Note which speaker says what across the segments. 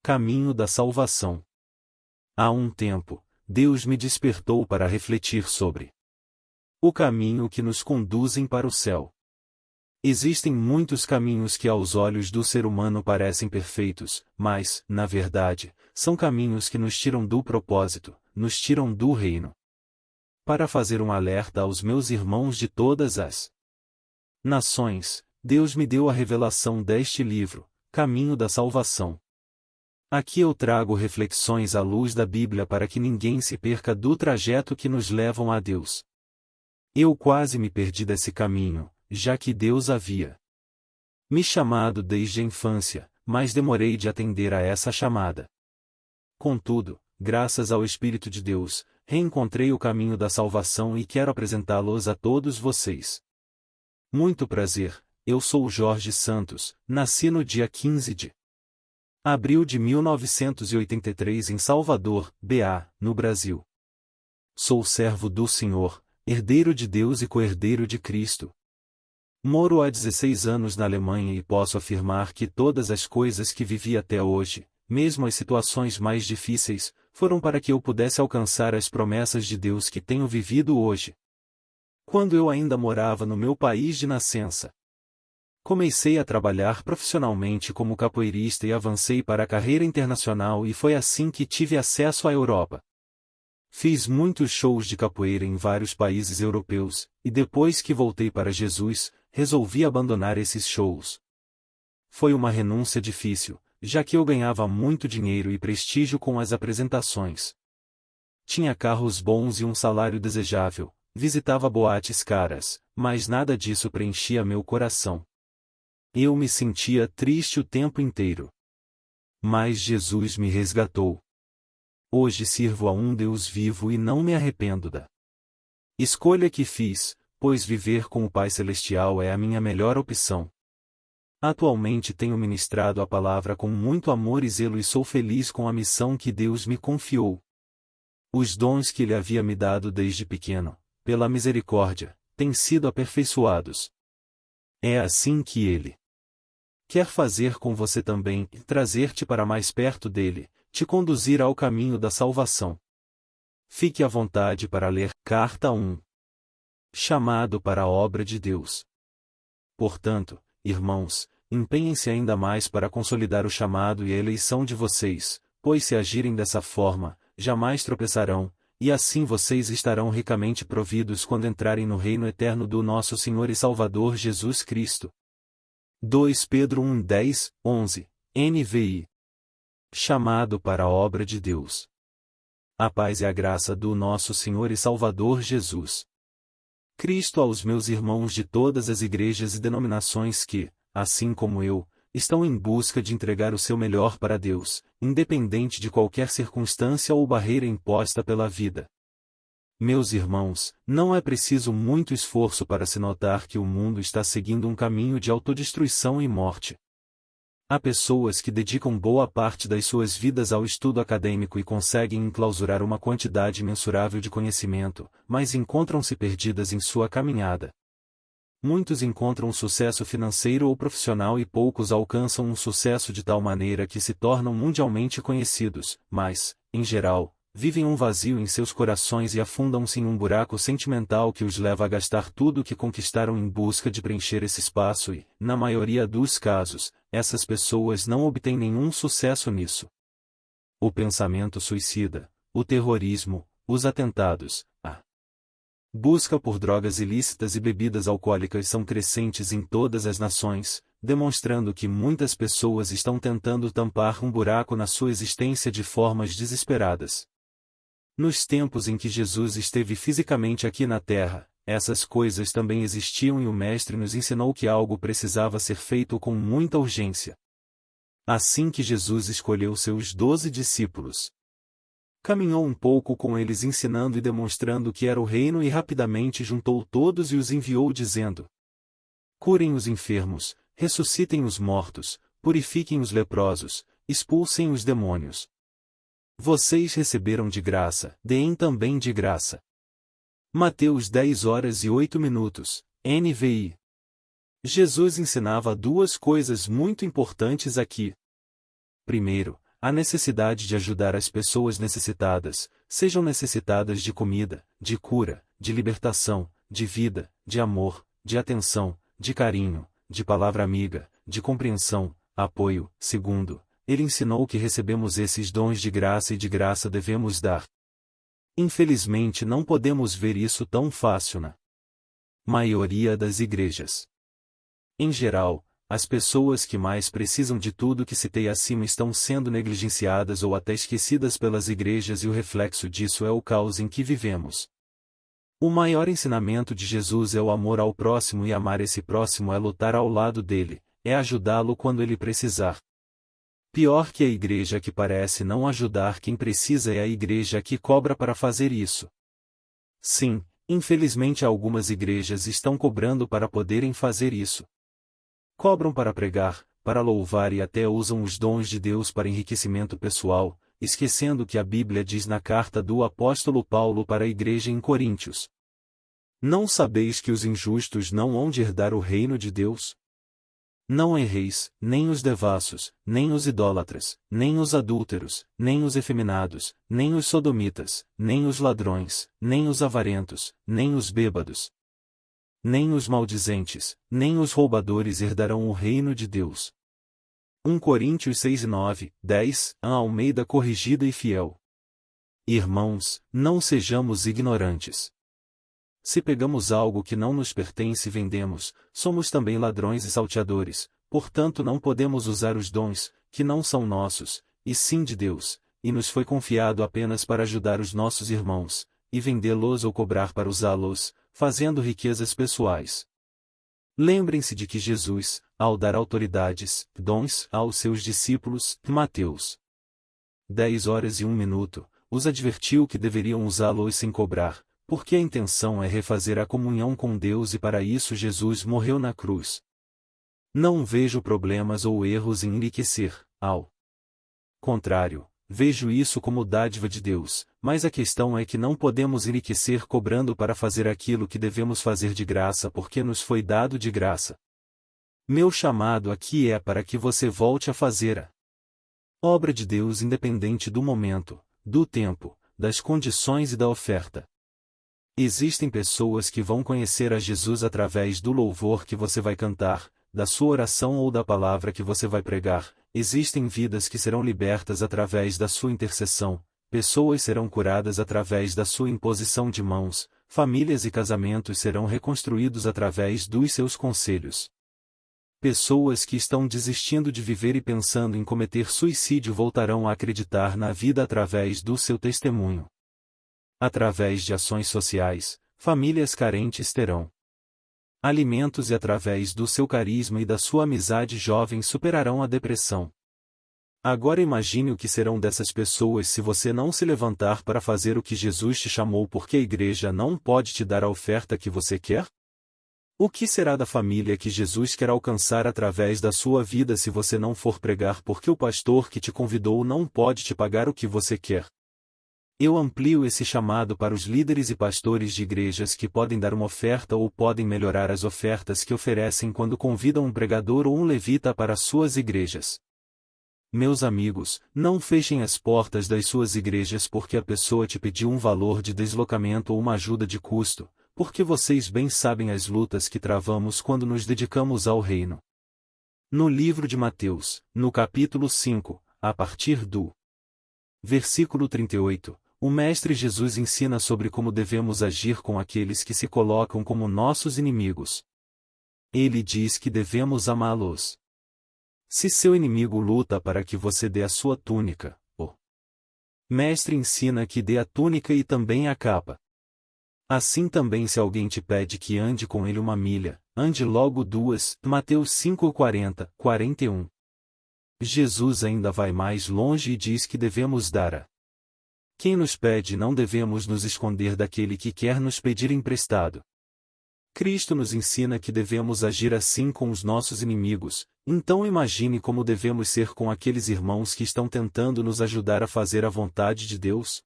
Speaker 1: Caminho da salvação. Há um tempo, Deus me despertou para refletir sobre o caminho que nos conduzem para o céu. Existem muitos caminhos que aos olhos do ser humano parecem perfeitos, mas, na verdade, são caminhos que nos tiram do propósito, nos tiram do reino. Para fazer um alerta aos meus irmãos de todas as nações, Deus me deu a revelação deste livro, Caminho da Salvação. Aqui eu trago reflexões à luz da Bíblia para que ninguém se perca do trajeto que nos levam a Deus. Eu quase me perdi desse caminho, já que Deus havia me chamado desde a infância, mas demorei de atender a essa chamada. Contudo, graças ao Espírito de Deus, reencontrei o caminho da salvação e quero apresentá-los a todos vocês. Muito prazer, eu sou Jorge Santos, nasci no dia 15 de abril de 1983 em Salvador, BA, no Brasil. Sou servo do Senhor, herdeiro de Deus e co-herdeiro de Cristo. Moro há 16 anos na Alemanha e posso afirmar que todas as coisas que vivi até hoje, mesmo as situações mais difíceis, foram para que eu pudesse alcançar as promessas de Deus que tenho vivido hoje. Quando eu ainda morava no meu país de nascença, comecei a trabalhar profissionalmente como capoeirista e avancei para a carreira internacional e foi assim que tive acesso à Europa. Fiz muitos shows de capoeira em vários países europeus, e depois que voltei para Jesus, resolvi abandonar esses shows. Foi uma renúncia difícil, já que eu ganhava muito dinheiro e prestígio com as apresentações. Tinha carros bons e um salário desejável, visitava boates caras, mas nada disso preenchia meu coração. Eu me sentia triste o tempo inteiro. Mas Jesus me resgatou. Hoje sirvo a um Deus vivo e não me arrependo da escolha que fiz, pois viver com o Pai Celestial é a minha melhor opção. Atualmente tenho ministrado a palavra com muito amor e zelo e sou feliz com a missão que Deus me confiou. Os dons que Ele havia me dado desde pequeno, pela misericórdia, têm sido aperfeiçoados. É assim que Ele quer fazer com você também, trazer-te para mais perto dele, te conduzir ao caminho da salvação. Fique à vontade para ler Carta 1. Chamado para a obra de Deus. Portanto, irmãos, empenhem-se ainda mais para consolidar o chamado e a eleição de vocês, pois se agirem dessa forma, jamais tropeçarão, e assim vocês estarão ricamente providos quando entrarem no reino eterno do nosso Senhor e Salvador Jesus Cristo. 2 Pedro 1:10, 11, NVI. Chamado para a obra de Deus. A paz e a graça do nosso Senhor e Salvador Jesus Cristo aos meus irmãos de todas as igrejas e denominações que, assim como eu, estão em busca de entregar o seu melhor para Deus, independente de qualquer circunstância ou barreira imposta pela vida. Meus irmãos, não é preciso muito esforço para se notar que o mundo está seguindo um caminho de autodestruição e morte. Há pessoas que dedicam boa parte das suas vidas ao estudo acadêmico e conseguem enclausurar uma quantidade mensurável de conhecimento, mas encontram-se perdidas em sua caminhada. Muitos encontram sucesso financeiro ou profissional e poucos alcançam um sucesso de tal maneira que se tornam mundialmente conhecidos, mas, em geral, vivem um vazio em seus corações e afundam-se em um buraco sentimental que os leva a gastar tudo o que conquistaram em busca de preencher esse espaço e, na maioria dos casos, essas pessoas não obtêm nenhum sucesso nisso. O pensamento suicida, o terrorismo, os atentados, a busca por drogas ilícitas e bebidas alcoólicas são crescentes em todas as nações, demonstrando que muitas pessoas estão tentando tampar um buraco na sua existência de formas desesperadas. Nos tempos em que Jesus esteve fisicamente aqui na Terra, essas coisas também existiam e o Mestre nos ensinou que algo precisava ser feito com muita urgência. Assim que Jesus escolheu seus 12 discípulos, caminhou um pouco com eles ensinando e demonstrando que era o reino e rapidamente juntou todos e os enviou dizendo: curem os enfermos, ressuscitem os mortos, purifiquem os leprosos, expulsem os demônios. Vocês receberam de graça, deem também de graça. Mateus 10:08, NVI. Jesus ensinava duas coisas muito importantes aqui. Primeiro, a necessidade de ajudar as pessoas necessitadas, sejam necessitadas de comida, de cura, de libertação, de vida, de amor, de atenção, de carinho, de palavra amiga, de compreensão, apoio. Segundo, ele ensinou que recebemos esses dons de graça e de graça devemos dar. Infelizmente não podemos ver isso tão fácil na maioria das igrejas. Em geral, as pessoas que mais precisam de tudo que citei acima estão sendo negligenciadas ou até esquecidas pelas igrejas e o reflexo disso é o caos em que vivemos. O maior ensinamento de Jesus é o amor ao próximo e amar esse próximo é lutar ao lado dele, é ajudá-lo quando ele precisar. Pior que a igreja que parece não ajudar quem precisa é a igreja que cobra para fazer isso. Sim, infelizmente algumas igrejas estão cobrando para poderem fazer isso. Cobram para pregar, para louvar e até usam os dons de Deus para enriquecimento pessoal, esquecendo que a Bíblia diz na carta do apóstolo Paulo para a igreja em Coríntios: não sabeis que os injustos não hão de herdar o reino de Deus? Não erreis, nem os devassos, nem os idólatras, nem os adúlteros, nem os efeminados, nem os sodomitas, nem os ladrões, nem os avarentos, nem os bêbados, nem os maldizentes, nem os roubadores herdarão o reino de Deus. 1 Coríntios 6:9, 10, a Almeida corrigida e fiel. Irmãos, não sejamos ignorantes. Se pegamos algo que não nos pertence e vendemos, somos também ladrões e salteadores, portanto não podemos usar os dons, que não são nossos, e sim de Deus, e nos foi confiado apenas para ajudar os nossos irmãos, e vendê-los ou cobrar para usá-los, fazendo riquezas pessoais. Lembrem-se de que Jesus, ao dar autoridades, dons, aos seus discípulos, Mateus 10:01, os advertiu que deveriam usá-los sem cobrar, porque a intenção é refazer a comunhão com Deus e para isso Jesus morreu na cruz. Não vejo problemas ou erros em enriquecer, ao contrário, vejo isso como dádiva de Deus, mas a questão é que não podemos enriquecer cobrando para fazer aquilo que devemos fazer de graça porque nos foi dado de graça. Meu chamado aqui é para que você volte a fazer a obra de Deus independente do momento, do tempo, das condições e da oferta. Existem pessoas que vão conhecer a Jesus através do louvor que você vai cantar, da sua oração ou da palavra que você vai pregar. Existem vidas que serão libertas através da sua intercessão, pessoas serão curadas através da sua imposição de mãos, famílias e casamentos serão reconstruídos através dos seus conselhos. Pessoas que estão desistindo de viver e pensando em cometer suicídio voltarão a acreditar na vida através do seu testemunho. Através de ações sociais, famílias carentes terão alimentos e através do seu carisma e da sua amizade jovens superarão a depressão. Agora imagine o que serão dessas pessoas se você não se levantar para fazer o que Jesus te chamou porque a igreja não pode te dar a oferta que você quer? O que será da família que Jesus quer alcançar através da sua vida se você não for pregar porque o pastor que te convidou não pode te pagar o que você quer? Eu amplio esse chamado para os líderes e pastores de igrejas que podem dar uma oferta ou podem melhorar as ofertas que oferecem quando convidam um pregador ou um levita para suas igrejas. Meus amigos, não fechem as portas das suas igrejas porque a pessoa te pediu um valor de deslocamento ou uma ajuda de custo, porque vocês bem sabem as lutas que travamos quando nos dedicamos ao reino. No livro de Mateus, no capítulo 5, a partir do versículo 38, o Mestre Jesus ensina sobre como devemos agir com aqueles que se colocam como nossos inimigos. Ele diz que devemos amá-los. Se seu inimigo luta para que você dê a sua túnica, o Mestre ensina que dê a túnica e também a capa. Assim também se alguém te pede que ande com ele 1 milha, ande logo 2, Mateus 5:40, 41. Jesus ainda vai mais longe e diz que devemos dar a quem nos pede não devemos nos esconder daquele que quer nos pedir emprestado. Cristo nos ensina que devemos agir assim com os nossos inimigos, então imagine como devemos ser com aqueles irmãos que estão tentando nos ajudar a fazer a vontade de Deus.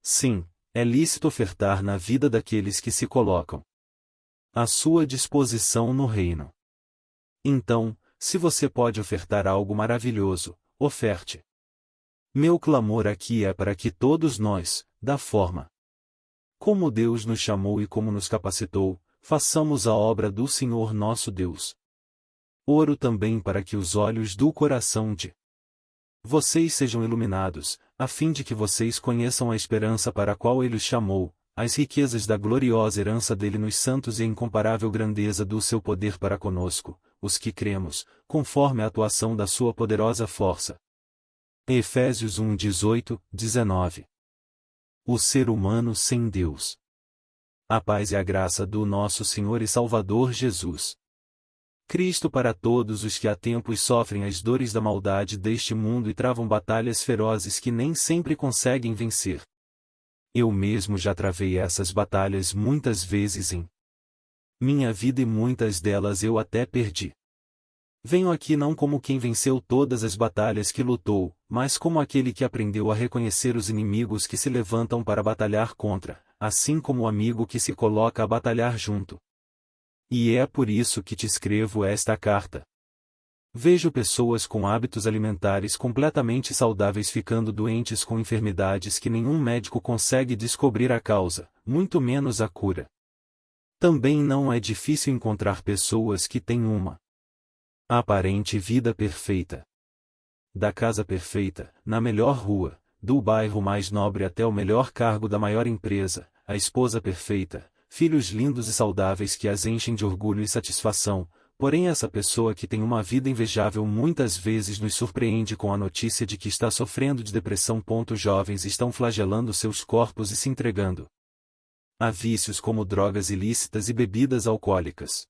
Speaker 1: Sim, é lícito ofertar na vida daqueles que se colocam à sua disposição no reino. Então, se você pode ofertar algo maravilhoso, oferte. Meu clamor aqui é para que todos nós, da forma como Deus nos chamou e como nos capacitou, façamos a obra do Senhor nosso Deus. Oro também para que os olhos do coração de vocês sejam iluminados, a fim de que vocês conheçam a esperança para a qual Ele os chamou, as riquezas da gloriosa herança dele nos santos e a incomparável grandeza do seu poder para conosco, os que cremos, conforme a atuação da sua poderosa força. Efésios 1, 18, 19. O ser humano sem Deus. A paz e a graça do nosso Senhor e Salvador Jesus Cristo para todos os que há tempos sofrem as dores da maldade deste mundo e travam batalhas ferozes que nem sempre conseguem vencer. Eu mesmo já travei essas batalhas muitas vezes em minha vida e muitas delas eu até perdi. Venho aqui não como quem venceu todas as batalhas que lutou, mas como aquele que aprendeu a reconhecer os inimigos que se levantam para batalhar contra, assim como o amigo que se coloca a batalhar junto. E é por isso que te escrevo esta carta. Vejo pessoas com hábitos alimentares completamente saudáveis ficando doentes com enfermidades que nenhum médico consegue descobrir a causa, muito menos a cura. Também não é difícil encontrar pessoas que têm uma aparente vida perfeita. Da casa perfeita, na melhor rua, do bairro mais nobre até o melhor cargo da maior empresa, a esposa perfeita, filhos lindos e saudáveis que as enchem de orgulho e satisfação, porém essa pessoa que tem uma vida invejável muitas vezes nos surpreende com a notícia de que está sofrendo de depressão. Jovens estão flagelando seus corpos e se entregando a vícios como drogas ilícitas e bebidas alcoólicas.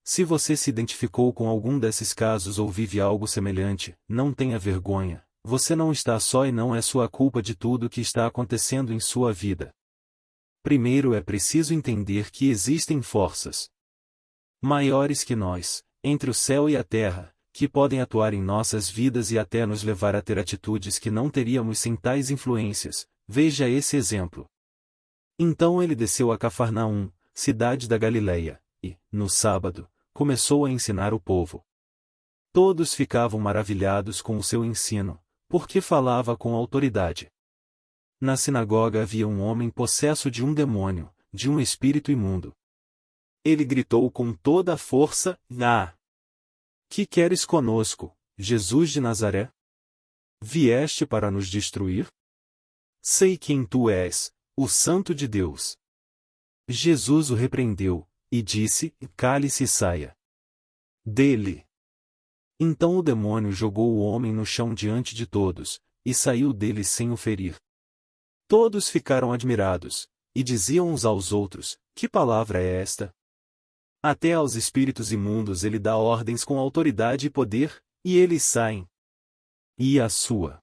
Speaker 1: Se você se identificou com algum desses casos ou vive algo semelhante, não tenha vergonha, você não está só e não é sua culpa de tudo o que está acontecendo em sua vida. Primeiro é preciso entender que existem forças maiores que nós, entre o céu e a terra, que podem atuar em nossas vidas e até nos levar a ter atitudes que não teríamos sem tais influências. Veja esse exemplo. Então ele desceu a Cafarnaum, cidade da Galileia, e, no sábado, começou a ensinar o povo. Todos ficavam maravilhados com o seu ensino, porque falava com autoridade. Na sinagoga havia um homem possesso de um demônio, de um espírito imundo. Ele gritou com toda a força: Que queres conosco, Jesus de Nazaré? Vieste para nos destruir? Sei quem tu és, o Santo de Deus. Jesus o repreendeu, e disse: Cale-se e saia dele. Então o demônio jogou o homem no chão diante de todos, e saiu dele sem o ferir. Todos ficaram admirados, e diziam uns aos outros: Que palavra é esta? Até aos espíritos imundos ele dá ordens com autoridade e poder, e eles saem. E a sua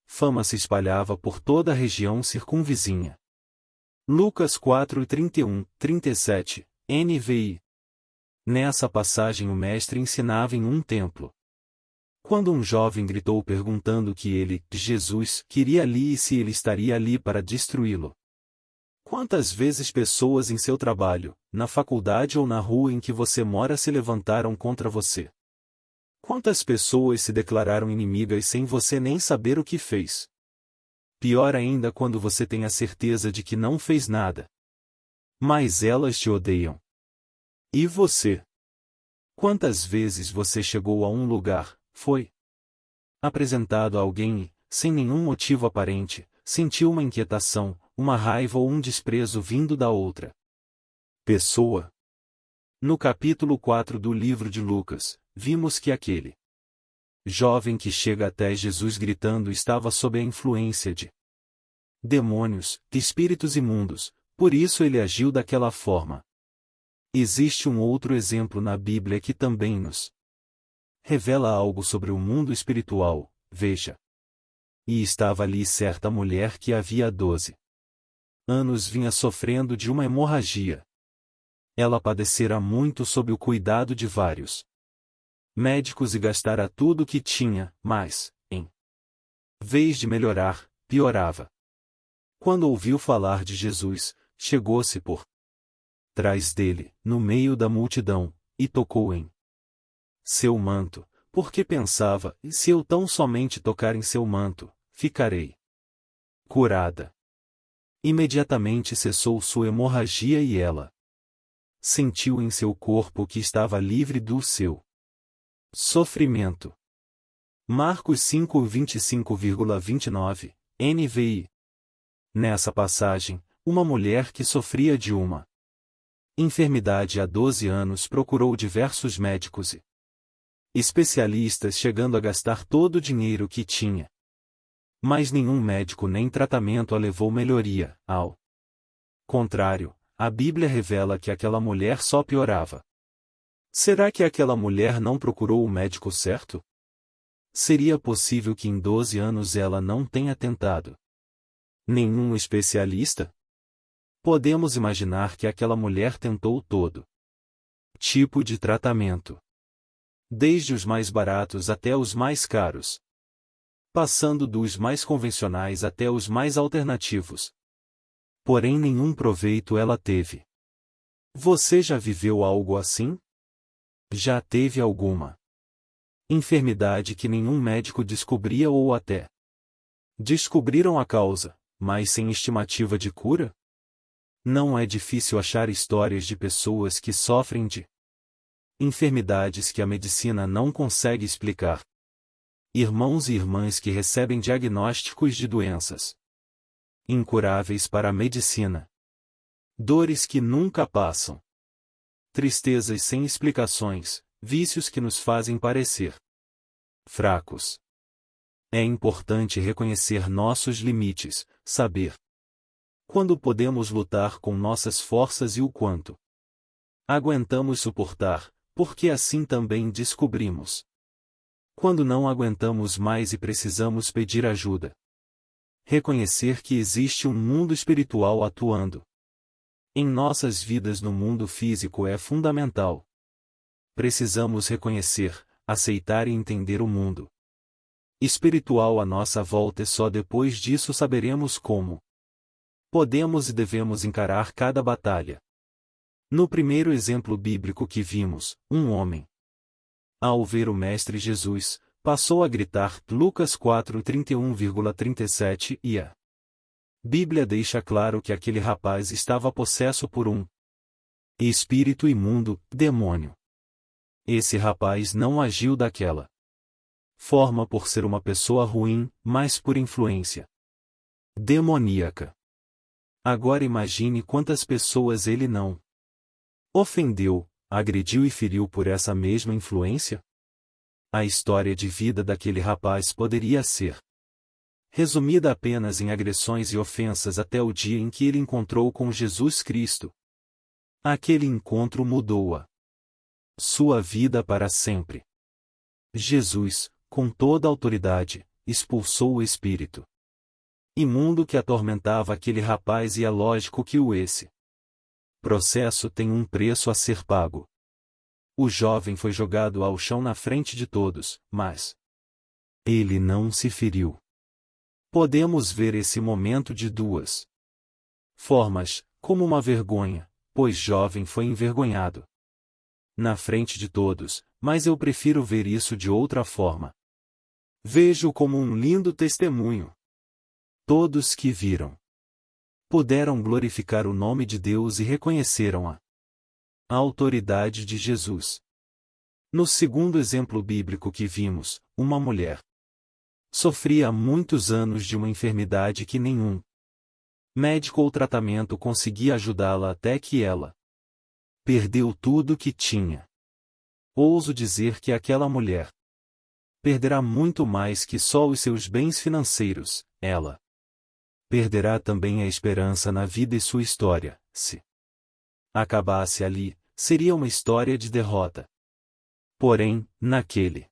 Speaker 1: fama se espalhava por toda a região circunvizinha. Lucas 4, 31, 37, NVI. Nessa passagem o mestre ensinava em um templo. Quando um jovem gritou perguntando que ele, Jesus, queria ali e se ele estaria ali para destruí-lo. Quantas vezes pessoas em seu trabalho, na faculdade ou na rua em que você mora se levantaram contra você? Quantas pessoas se declararam inimigas sem você nem saber o que fez? Pior ainda quando você tem a certeza de que não fez nada. Mas elas te odeiam. E você? Quantas vezes você chegou a um lugar, foi apresentado a alguém e, sem nenhum motivo aparente, sentiu uma inquietação, uma raiva ou um desprezo vindo da outra pessoa? No capítulo 4 do livro de Lucas, vimos que aquele jovem que chega até Jesus gritando estava sob a influência de demônios, espíritos imundos, por isso ele agiu daquela forma. Existe um outro exemplo na Bíblia que também nos revela algo sobre o mundo espiritual, veja. E estava ali certa mulher que havia 12 anos vinha sofrendo de uma hemorragia. Ela padecera muito sob o cuidado de vários médicos e gastara tudo o que tinha, mas, em vez de melhorar, piorava. Quando ouviu falar de Jesus, chegou-se por trás dele, no meio da multidão, e tocou em seu manto, porque pensava: se eu tão somente tocar em seu manto, ficarei curada. Imediatamente cessou sua hemorragia e ela sentiu em seu corpo que estava livre do seu sofrimento. Marcos 5:25,29, NVI. Nessa passagem, uma mulher que sofria de uma enfermidade há 12 anos procurou diversos médicos e especialistas, chegando a gastar todo o dinheiro que tinha. Mas nenhum médico nem tratamento a levou melhoria. Ao contrário, a Bíblia revela que aquela mulher só piorava. Será que aquela mulher não procurou o médico certo? Seria possível que em 12 anos ela não tenha tentado nenhum especialista? Podemos imaginar que aquela mulher tentou todo tipo de tratamento, desde os mais baratos até os mais caros, passando dos mais convencionais até os mais alternativos. Porém, nenhum proveito ela teve. Você já viveu algo assim? Já teve alguma enfermidade que nenhum médico descobria ou até descobriram a causa, mas sem estimativa de cura? Não é difícil achar histórias de pessoas que sofrem de enfermidades que a medicina não consegue explicar. Irmãos e irmãs que recebem diagnósticos de doenças incuráveis para a medicina. Dores que nunca passam. Tristezas sem explicações, vícios que nos fazem parecer fracos. É importante reconhecer nossos limites, saber quando podemos lutar com nossas forças e o quanto aguentamos suportar, porque assim também descobrimos quando não aguentamos mais e precisamos pedir ajuda. Reconhecer que existe um mundo espiritual atuando em nossas vidas no mundo físico é fundamental. Precisamos reconhecer, aceitar e entender o mundo espiritual à nossa volta e só depois disso saberemos como podemos e devemos encarar cada batalha. No primeiro exemplo bíblico que vimos, um homem, ao ver o Mestre Jesus, passou a gritar. Lucas 4:31,37 e a Bíblia deixa claro que aquele rapaz estava possesso por um espírito imundo, demônio. Esse rapaz não agiu daquela forma por ser uma pessoa ruim, mas por influência demoníaca. Agora imagine quantas pessoas ele não ofendeu, agrediu e feriu por essa mesma influência? A história de vida daquele rapaz poderia ser resumida apenas em agressões e ofensas até o dia em que ele encontrou com Jesus Cristo. Aquele encontro mudou-a sua vida para sempre. Jesus, com toda a autoridade, expulsou o espírito imundo que atormentava aquele rapaz e é lógico que esse processo tem um preço a ser pago. O jovem foi jogado ao chão na frente de todos, mas ele não se feriu. Podemos ver esse momento de duas formas, como uma vergonha, pois jovem foi envergonhado na frente de todos, mas eu prefiro ver isso de outra forma. Vejo como um lindo testemunho. Todos que viram puderam glorificar o nome de Deus e reconheceram a autoridade de Jesus. No segundo exemplo bíblico que vimos, uma mulher sofria há muitos anos de uma enfermidade que nenhum médico ou tratamento conseguia ajudá-la até que ela perdeu tudo que tinha. Ouso dizer que aquela mulher perderá muito mais que só os seus bens financeiros. Ela perderá também a esperança na vida e sua história, se acabasse ali, seria uma história de derrota. Porém, naquele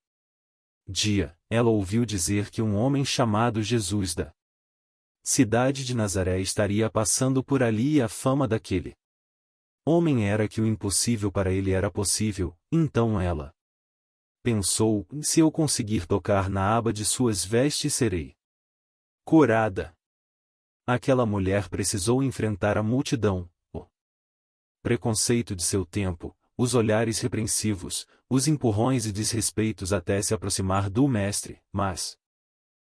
Speaker 1: dia, ela ouviu dizer que um homem chamado Jesus da cidade de Nazaré estaria passando por ali e a fama daquele homem era que o impossível para ele era possível. Então ela pensou: se eu conseguir tocar na aba de suas vestes serei curada. Aquela mulher precisou enfrentar a multidão, o preconceito de seu tempo, os olhares repreensivos, os empurrões e desrespeitos até se aproximar do mestre, mas,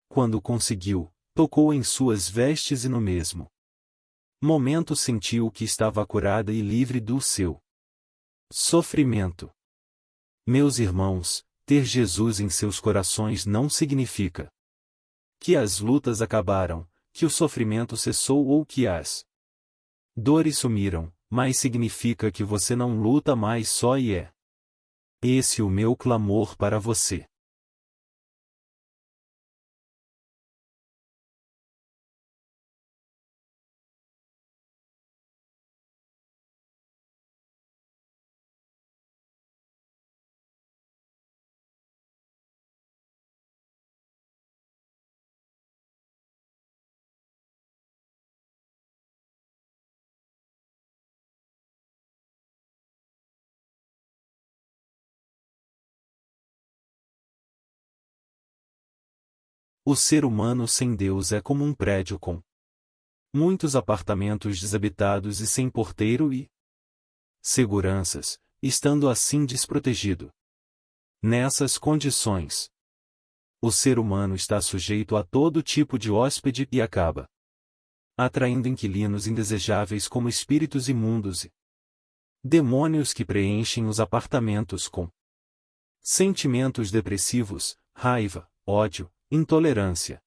Speaker 1: quando conseguiu, tocou em suas vestes e no mesmo momento sentiu que estava curada e livre do seu sofrimento. Meus irmãos, ter Jesus em seus corações não significa que as lutas acabaram, que o sofrimento cessou ou que as dores sumiram, mas significa que você não luta mais só e é esse o meu clamor para você. O ser humano sem Deus é como um prédio com muitos apartamentos desabitados e sem porteiro e seguranças, estando assim desprotegido. Nessas condições, o ser humano está sujeito a todo tipo de hóspede e acaba atraindo inquilinos indesejáveis como espíritos imundos e demônios que preenchem os apartamentos com sentimentos depressivos, raiva, ódio, intolerância,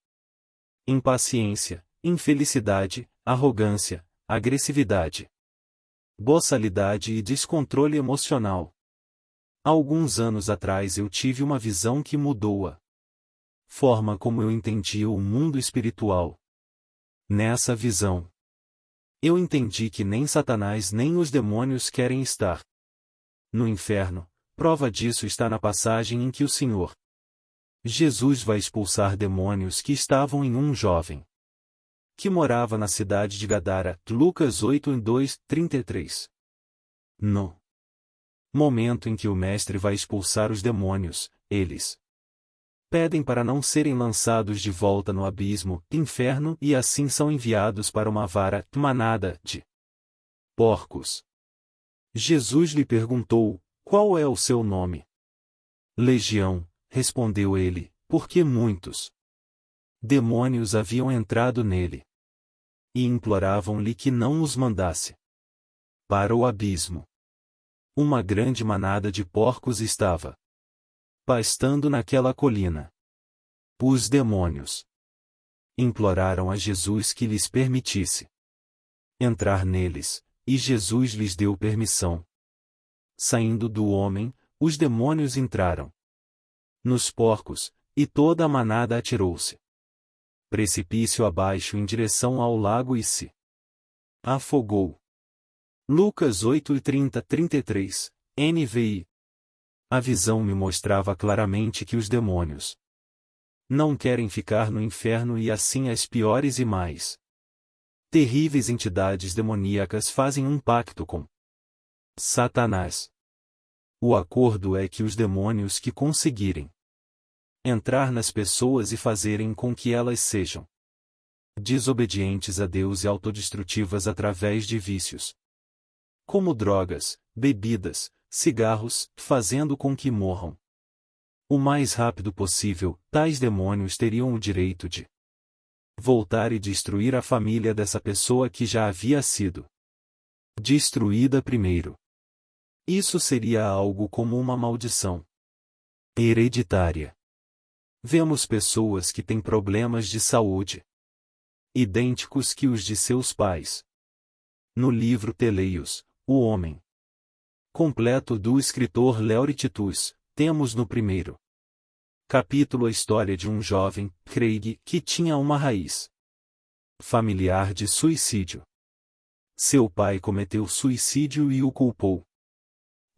Speaker 1: impaciência, infelicidade, arrogância, agressividade, boçalidade e descontrole emocional. Alguns anos atrás eu tive uma visão que mudou a forma como eu entendia o mundo espiritual. Nessa visão, eu entendi que nem Satanás nem os demônios querem estar no inferno. Prova disso está na passagem em que o Senhor Jesus vai expulsar demônios que estavam em um jovem que morava na cidade de Gadara. Lucas 8:2-33. No momento em que o mestre vai expulsar os demônios, eles pedem para não serem lançados de volta no abismo, inferno, e assim são enviados para uma manada de porcos. Jesus lhe perguntou: qual é o seu nome? Legião, respondeu ele, porque muitos demônios haviam entrado nele e imploravam-lhe que não os mandasse para o abismo. Uma grande manada de porcos estava pastando naquela colina. Os demônios imploraram a Jesus que lhes permitisse entrar neles, e Jesus lhes deu permissão. Saindo do homem, os demônios entraram nos porcos, e toda a manada atirou-se precipício abaixo em direção ao lago e se afogou. Lucas 8:30-33, NVI. A visão me mostrava claramente que os demônios não querem ficar no inferno e assim as piores e mais terríveis entidades demoníacas fazem um pacto com Satanás. O acordo é que os demônios que conseguirem entrar nas pessoas e fazerem com que elas sejam desobedientes a Deus e autodestrutivas através de vícios, como drogas, bebidas, cigarros, fazendo com que morram o mais rápido possível, tais demônios teriam o direito de voltar e destruir a família dessa pessoa que já havia sido destruída primeiro. Isso seria algo como uma maldição hereditária. Vemos pessoas que têm problemas de saúde idênticos que os de seus pais. No livro Teleios, o homem completo do escritor Leorititus, temos no primeiro capítulo a história de um jovem, Craig, que tinha uma raiz familiar de suicídio. Seu pai cometeu suicídio e o culpou.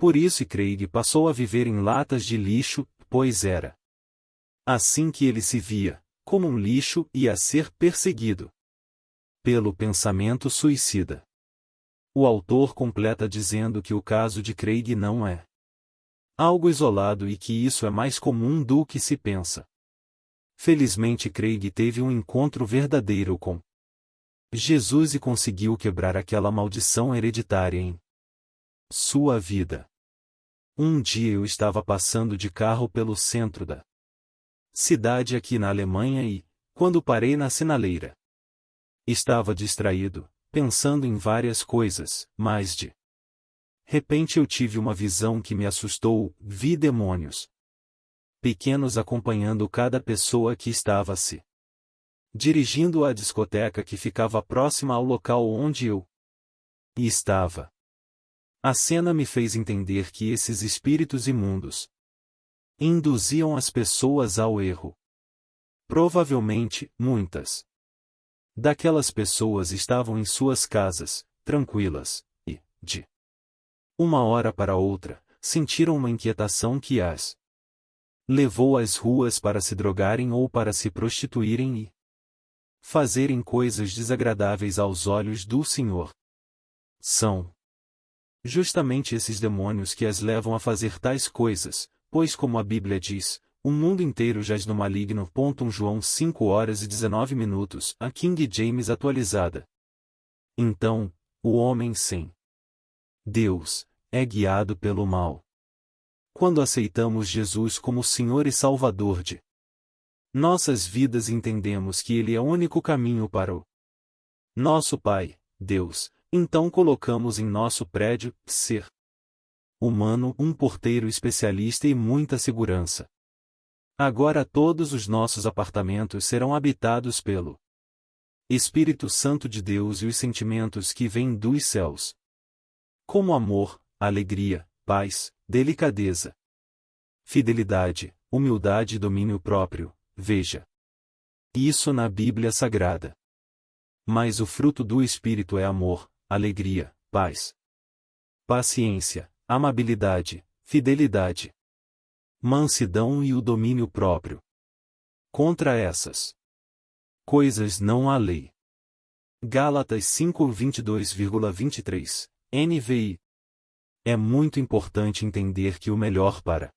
Speaker 1: Por isso Craig passou a viver em latas de lixo, pois era assim que ele se via, como um lixo e a ser perseguido pelo pensamento suicida. O autor completa dizendo que o caso de Craig não é algo isolado e que isso é mais comum do que se pensa. Felizmente Craig teve um encontro verdadeiro com Jesus e conseguiu quebrar aquela maldição hereditária em sua vida. Um dia eu estava passando de carro pelo centro da cidade aqui na Alemanha e, quando parei na sinaleira, estava distraído, pensando em várias coisas, mas de repente eu tive uma visão que me assustou. Vi demônios pequenos acompanhando cada pessoa que estava se dirigindo à discoteca que ficava próxima ao local onde eu estava. A cena me fez entender que esses espíritos imundos induziam as pessoas ao erro. Provavelmente, muitas daquelas pessoas estavam em suas casas, tranquilas, e, de uma hora para outra, sentiram uma inquietação que as levou às ruas para se drogarem ou para se prostituírem e fazerem coisas desagradáveis aos olhos do Senhor. São justamente esses demônios que as levam a fazer tais coisas, pois como a Bíblia diz, o mundo inteiro jaz no maligno. 1 João 5:19, a King James atualizada. Então, o homem sem Deus é guiado pelo mal. Quando aceitamos Jesus como Senhor e Salvador de nossas vidas, entendemos que Ele é o único caminho para o nosso Pai, Deus. Então colocamos em nosso prédio, ser humano, um porteiro especialista e muita segurança. Agora todos os nossos apartamentos serão habitados pelo Espírito Santo de Deus e os sentimentos que vêm dos céus, como amor, alegria, paz, delicadeza, fidelidade, humildade e domínio próprio, veja isso na Bíblia Sagrada. Mas o fruto do Espírito é amor, alegria, paz, paciência, amabilidade, fidelidade, mansidão e o domínio próprio. Contra essas coisas não há lei. Gálatas 5:22,23, NVI. É muito importante entender que o melhor para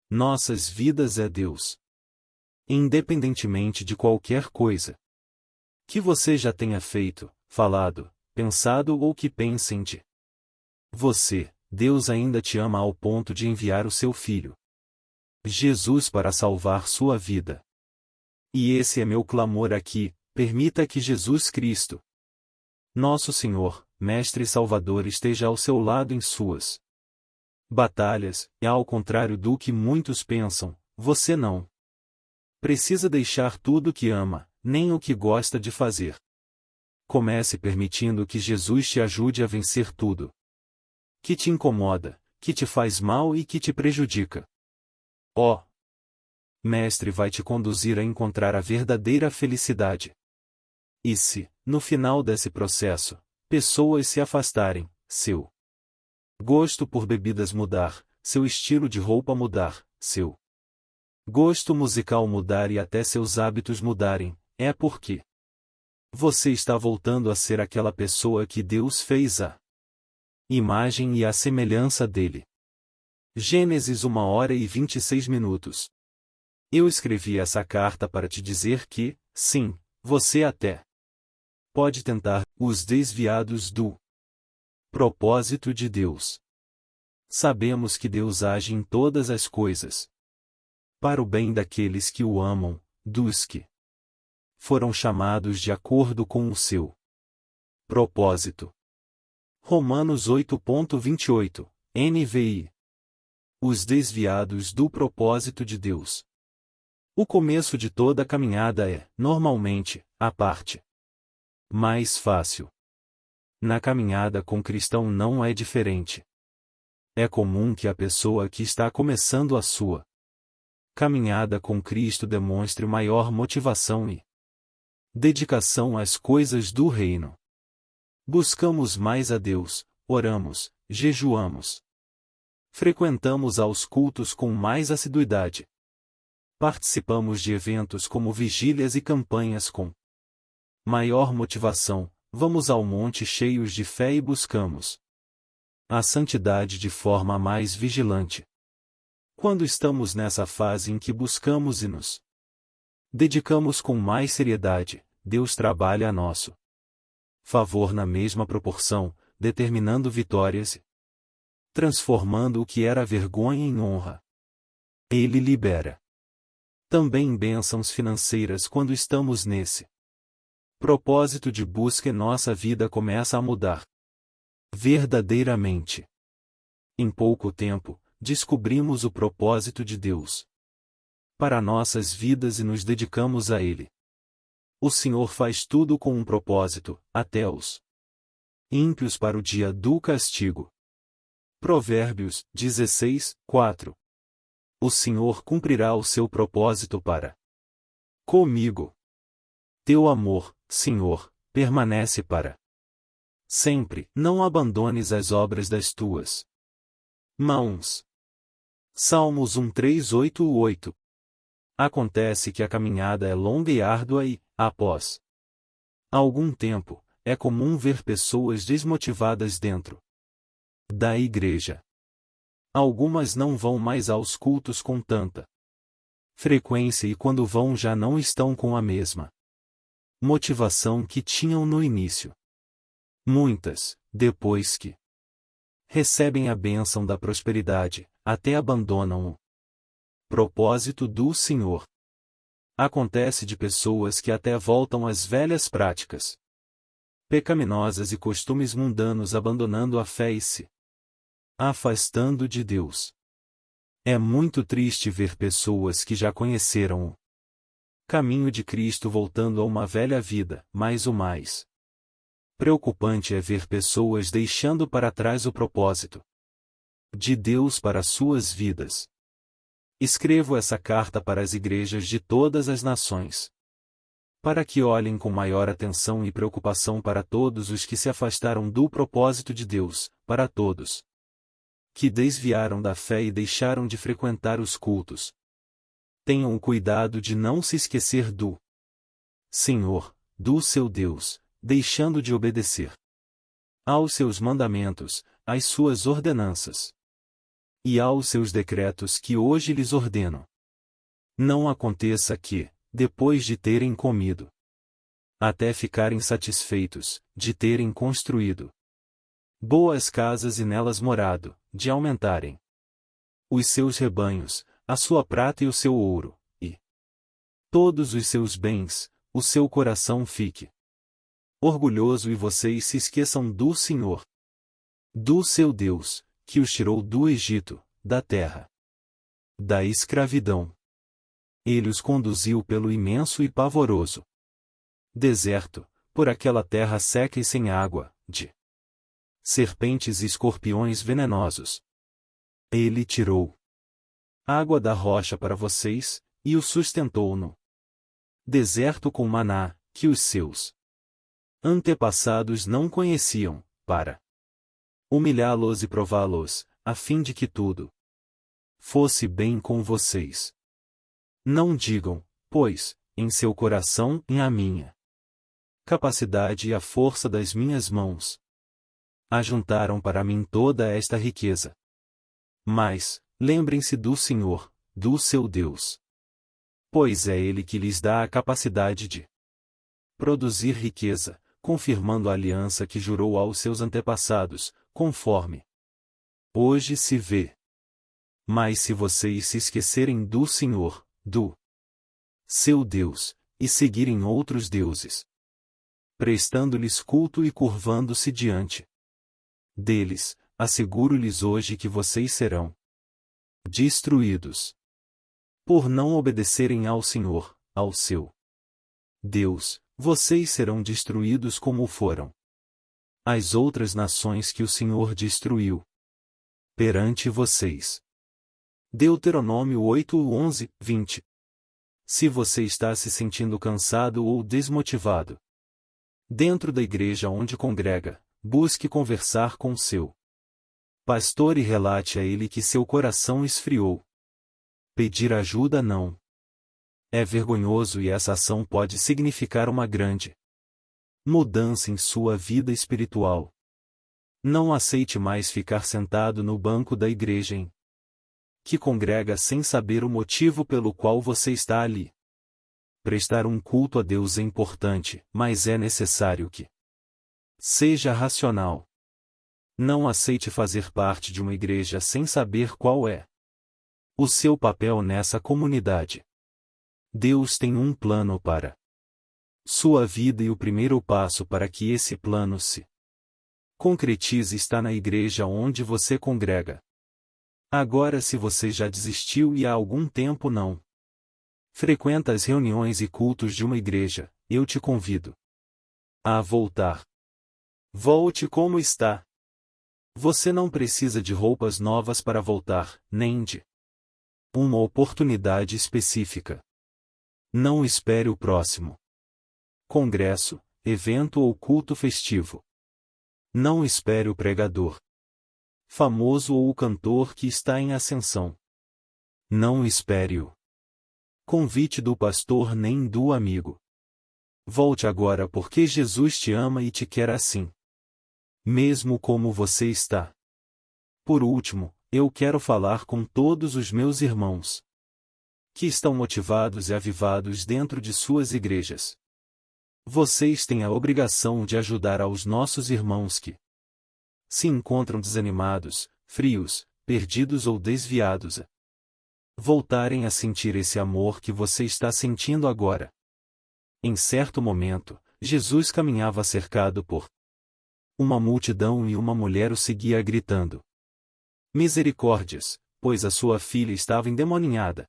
Speaker 1: nossas vidas é Deus. Independentemente de qualquer coisa que você já tenha feito, falado, pensado ou que pensem de você, Deus ainda te ama ao ponto de enviar o seu Filho Jesus para salvar sua vida. E esse é meu clamor aqui: permita que Jesus Cristo, nosso Senhor, Mestre e Salvador, esteja ao seu lado em suas batalhas, e ao contrário do que muitos pensam, você não precisa deixar tudo o que ama, nem o que gosta de fazer. Comece permitindo que Jesus te ajude a vencer tudo que te incomoda, que te faz mal e que te prejudica. Ó Mestre vai te conduzir a encontrar a verdadeira felicidade. E se, no final desse processo, pessoas se afastarem, seu gosto por bebidas mudar, seu estilo de roupa mudar, seu gosto musical mudar e até seus hábitos mudarem, é porque você está voltando a ser aquela pessoa que Deus fez à imagem e à semelhança dele. Gênesis 1h26. Eu escrevi essa carta para te dizer que, sim, você até pode tentar os desviados do propósito de Deus. Sabemos que Deus age em todas as coisas para o bem daqueles que o amam, dos que foram chamados de acordo com o seu propósito. Romanos 8:28, NVI. Os desviados do propósito de Deus. O começo de toda caminhada é, normalmente, a parte mais fácil. Na caminhada com cristão não é diferente. É comum que a pessoa que está começando a sua caminhada com Cristo demonstre maior motivação e dedicação às coisas do reino. Buscamos mais a Deus, oramos, jejuamos. Frequentamos aos cultos com mais assiduidade. Participamos de eventos como vigílias e campanhas com maior motivação, vamos ao monte cheios de fé e buscamos a santidade de forma mais vigilante. Quando estamos nessa fase em que buscamos e nos dedicamos com mais seriedade, Deus trabalha a nosso favor na mesma proporção, determinando vitórias e transformando o que era vergonha em honra. Ele libera também bênçãos financeiras quando estamos nesse propósito de busca e nossa vida começa a mudar verdadeiramente. Em pouco tempo, descobrimos o propósito de Deus para nossas vidas e nos dedicamos a Ele. O Senhor faz tudo com um propósito, até os ímpios para o dia do castigo. Provérbios 16, 4. O Senhor cumprirá o seu propósito para comigo. Teu amor, Senhor, permanece para sempre. Não abandones as obras das tuas mãos. Salmos 1, 3, 8, 8. Acontece que a caminhada é longa e árdua e, após algum tempo, é comum ver pessoas desmotivadas dentro da igreja. Algumas não vão mais aos cultos com tanta frequência e quando vão já não estão com a mesma motivação que tinham no início. Muitas, depois que recebem a bênção da prosperidade, até abandonam o propósito do Senhor. Acontece de pessoas que até voltam às velhas práticas pecaminosas e costumes mundanos abandonando a fé e se afastando de Deus. É muito triste ver pessoas que já conheceram o caminho de Cristo voltando a uma velha vida, mas o mais preocupante é ver pessoas deixando para trás o propósito de Deus para suas vidas. Escrevo essa carta para as igrejas de todas as nações, para que olhem com maior atenção e preocupação para todos os que se afastaram do propósito de Deus, para todos que desviaram da fé e deixaram de frequentar os cultos. Tenham o cuidado de não se esquecer do Senhor, do seu Deus, deixando de obedecer aos seus mandamentos, às suas ordenanças e aos seus decretos que hoje lhes ordeno. Não aconteça que, depois de terem comido, até ficarem satisfeitos, de terem construído boas casas e nelas morado, de aumentarem os seus rebanhos, a sua prata e o seu ouro, e todos os seus bens, o seu coração fique orgulhoso e vocês se esqueçam do Senhor, do seu Deus, que os tirou do Egito, da terra da escravidão. Ele os conduziu pelo imenso e pavoroso deserto, por aquela terra seca e sem água, de serpentes e escorpiões venenosos. Ele tirou água da rocha para vocês, e os sustentou no deserto com maná, que os seus antepassados não conheciam, para humilhá-los e prová-los, a fim de que tudo fosse bem com vocês. Não digam, pois, em seu coração e a minha capacidade e a força das minhas mãos ajuntaram para mim toda esta riqueza. Mas, lembrem-se do Senhor, do seu Deus. Pois é Ele que lhes dá a capacidade de produzir riqueza, confirmando a aliança que jurou aos seus antepassados, conforme hoje se vê. Mas se vocês se esquecerem do Senhor, do seu Deus, e seguirem outros deuses, prestando-lhes culto e curvando-se diante deles, asseguro-lhes hoje que vocês serão destruídos. Por não obedecerem ao Senhor, ao seu Deus, vocês serão destruídos como foram as outras nações que o Senhor destruiu perante vocês. Deuteronômio 8, 11, 20. Se você está se sentindo cansado ou desmotivado dentro da igreja onde congrega, busque conversar com seu pastor e relate a ele que seu coração esfriou. Pedir ajuda não é vergonhoso e essa ação pode significar uma grande mudança em sua vida espiritual. Não aceite mais ficar sentado no banco da igreja em que congrega sem saber o motivo pelo qual você está ali. Prestar um culto a Deus é importante, mas é necessário que seja racional. Não aceite fazer parte de uma igreja sem saber qual é o seu papel nessa comunidade. Deus tem um plano para sua vida e o primeiro passo para que esse plano se concretize está na igreja onde você congrega. Agora, se você já desistiu e há algum tempo não frequenta as reuniões e cultos de uma igreja, eu te convido a voltar. Volte como está. Você não precisa de roupas novas para voltar, nem de uma oportunidade específica. Não espere o próximo congresso, evento ou culto festivo. Não espere o pregador famoso ou o cantor que está em ascensão. Não espere o convite do pastor nem do amigo. Volte agora porque Jesus te ama e te quer assim, mesmo como você está. Por último, eu quero falar com todos os meus irmãos que estão motivados e avivados dentro de suas igrejas. Vocês têm a obrigação de ajudar aos nossos irmãos que se encontram desanimados, frios, perdidos ou desviados a voltarem a sentir esse amor que você está sentindo agora. Em certo momento, Jesus caminhava cercado por uma multidão e uma mulher o seguia gritando: misericórdias, pois a sua filha estava endemoninhada.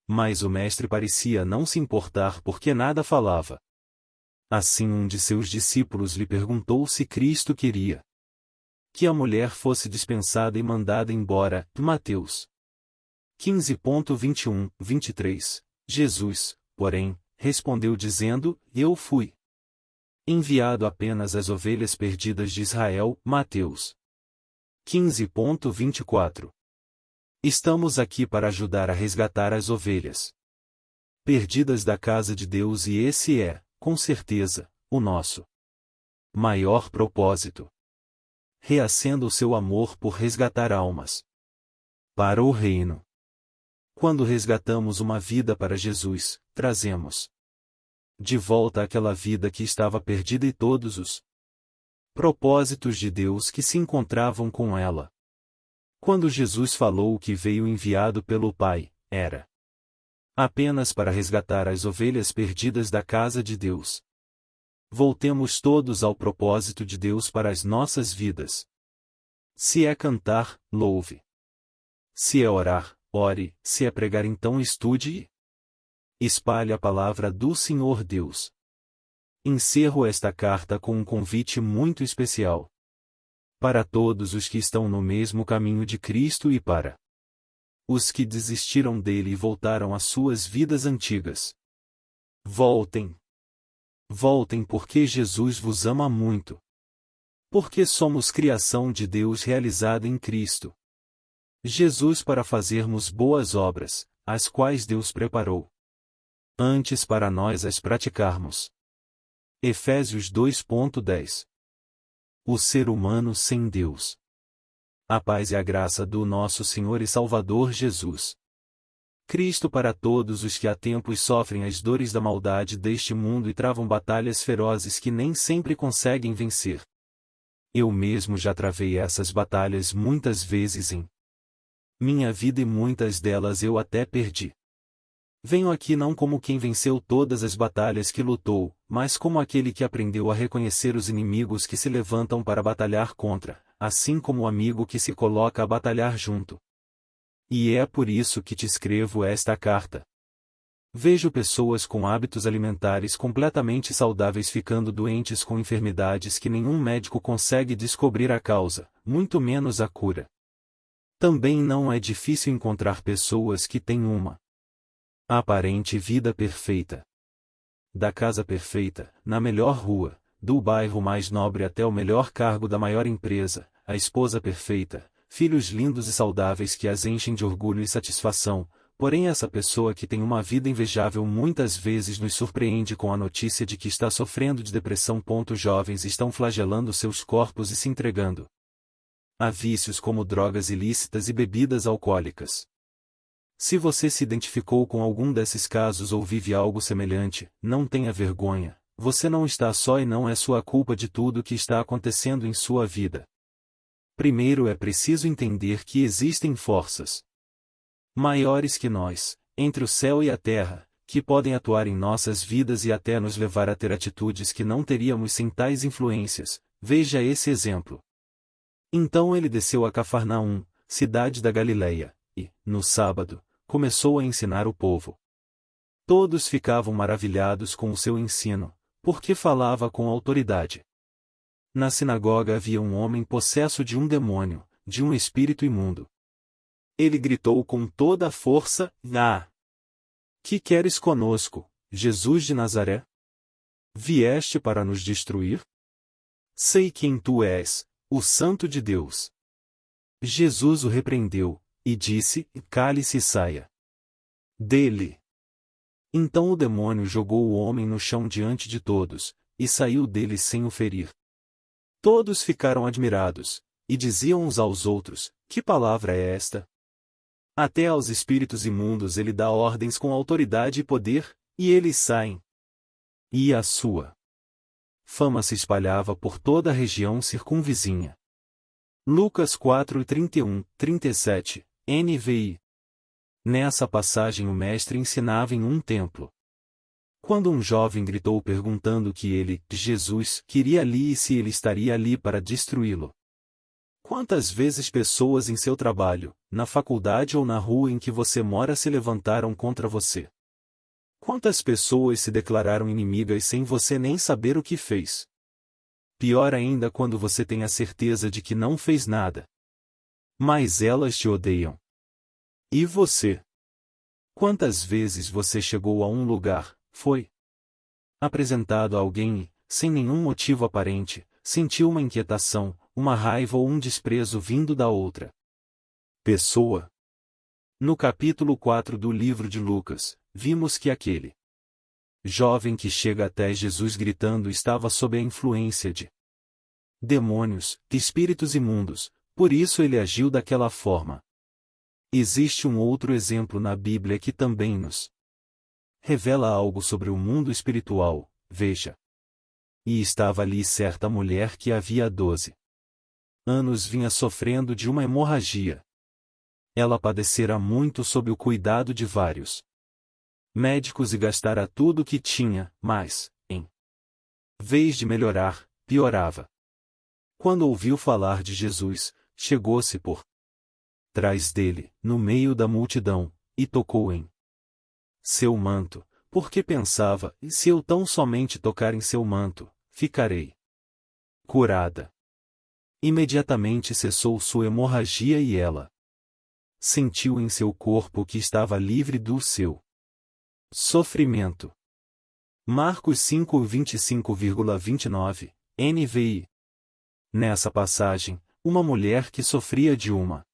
Speaker 1: Mas o mestre parecia não se importar porque nada falava. Assim um de seus discípulos lhe perguntou se Cristo queria que a mulher fosse dispensada e mandada embora. Mateus 15.21, 23. Jesus, porém, respondeu dizendo: Eu fui enviado apenas às ovelhas perdidas de Israel. Mateus 15.24. Estamos aqui para ajudar a resgatar as ovelhas perdidas da casa de Deus e esse é, com certeza, o nosso maior propósito. Reacenda o seu amor por resgatar almas para o reino. Quando resgatamos uma vida para Jesus, trazemos de volta aquela vida que estava perdida e todos os propósitos de Deus que se encontravam com ela. Quando Jesus falou que veio enviado pelo Pai, era apenas para resgatar as ovelhas perdidas da casa de Deus. Voltemos todos ao propósito de Deus para as nossas vidas. Se é cantar, louve. Se é orar, ore. Se é pregar, então estude e espalhe a palavra do Senhor Deus. Encerro esta carta com um convite muito especial para todos os que estão no mesmo caminho de Cristo e para os que desistiram dele e voltaram às suas vidas antigas. Voltem. Voltem porque Jesus vos ama muito. Porque somos criação de Deus realizada em Cristo Jesus para fazermos boas obras, as quais Deus preparou antes para nós as praticarmos. Efésios 2.10. O ser humano sem Deus. A paz e a graça do nosso Senhor e Salvador Jesus Cristo para todos os que há tempos sofrem as dores da maldade deste mundo e travam batalhas ferozes que nem sempre conseguem vencer. Eu mesmo já travei essas batalhas muitas vezes em minha vida e muitas delas eu até perdi. Venho aqui não como quem venceu todas as batalhas que lutou, mas como aquele que aprendeu a reconhecer os inimigos que se levantam para batalhar contra, assim como o amigo que se coloca a batalhar junto. E é por isso que te escrevo esta carta. Vejo pessoas com hábitos alimentares completamente saudáveis ficando doentes com enfermidades que nenhum médico consegue descobrir a causa, muito menos a cura. Também não é difícil encontrar pessoas que têm uma aparente vida perfeita. Da casa perfeita, na melhor rua, do bairro mais nobre até o melhor cargo da maior empresa, a esposa perfeita, filhos lindos e saudáveis que as enchem de orgulho e satisfação, porém essa pessoa que tem uma vida invejável muitas vezes nos surpreende com a notícia de que está sofrendo de depressão. Jovens estão flagelando seus corpos e se entregando a vícios como drogas ilícitas e bebidas alcoólicas. Se você se identificou com algum desses casos ou vive algo semelhante, não tenha vergonha, você não está só e não é sua culpa de tudo o que está acontecendo em sua vida. Primeiro é preciso entender que existem forças maiores que nós, entre o céu e a terra, que podem atuar em nossas vidas e até nos levar a ter atitudes que não teríamos sem tais influências. Veja esse exemplo. Então ele desceu a Cafarnaum, cidade da Galileia, e, no sábado, começou a ensinar o povo. Todos ficavam maravilhados com o seu ensino, porque falava com autoridade. Na sinagoga havia um homem possesso de um demônio, de um espírito imundo. Ele gritou com toda a força: Ah! Que queres conosco, Jesus de Nazaré? Vieste para nos destruir? Sei quem tu és, o Santo de Deus. Jesus o repreendeu, e disse: Cale-se e saia dele. Então o demônio jogou o homem no chão diante de todos, e saiu dele sem o ferir. Todos ficaram admirados, e diziam uns aos outros: Que palavra é esta? Até aos espíritos imundos ele dá ordens com autoridade e poder, e eles saem. E a sua fama se espalhava por toda a região circunvizinha. Lucas 4:31, 37, NVI. Nessa passagem o mestre ensinava em um templo. Quando um jovem gritou perguntando que ele, Jesus, queria ali e se ele estaria ali para destruí-lo. Quantas vezes pessoas em seu trabalho, na faculdade ou na rua em que você mora se levantaram contra você? Quantas pessoas se declararam inimigas sem você nem saber o que fez? Pior ainda quando você tem a certeza de que não fez nada. Mas elas te odeiam. E você? Quantas vezes você chegou a um lugar, foi apresentado a alguém e, sem nenhum motivo aparente, sentiu uma inquietação, uma raiva ou um desprezo vindo da outra pessoa? No capítulo 4 do livro de Lucas, vimos que aquele jovem que chega até Jesus gritando estava sob a influência de demônios, espíritos imundos, por isso ele agiu daquela forma. Existe um outro exemplo na Bíblia que também nos revela algo sobre o mundo espiritual, veja. E estava ali certa mulher que havia 12 anos vinha sofrendo de uma hemorragia. Ela padecera muito sob o cuidado de vários médicos e gastara tudo o que tinha, mas, em vez de melhorar, piorava. Quando ouviu falar de Jesus, chegou-se por trás dele, no meio da multidão, e tocou em seu manto, porque pensava: e se eu tão somente tocar em seu manto, ficarei curada. Imediatamente cessou sua hemorragia e ela sentiu em seu corpo que estava livre do seu sofrimento. Marcos 5:25,29, NVI. Nessa passagem, uma mulher que sofria de uma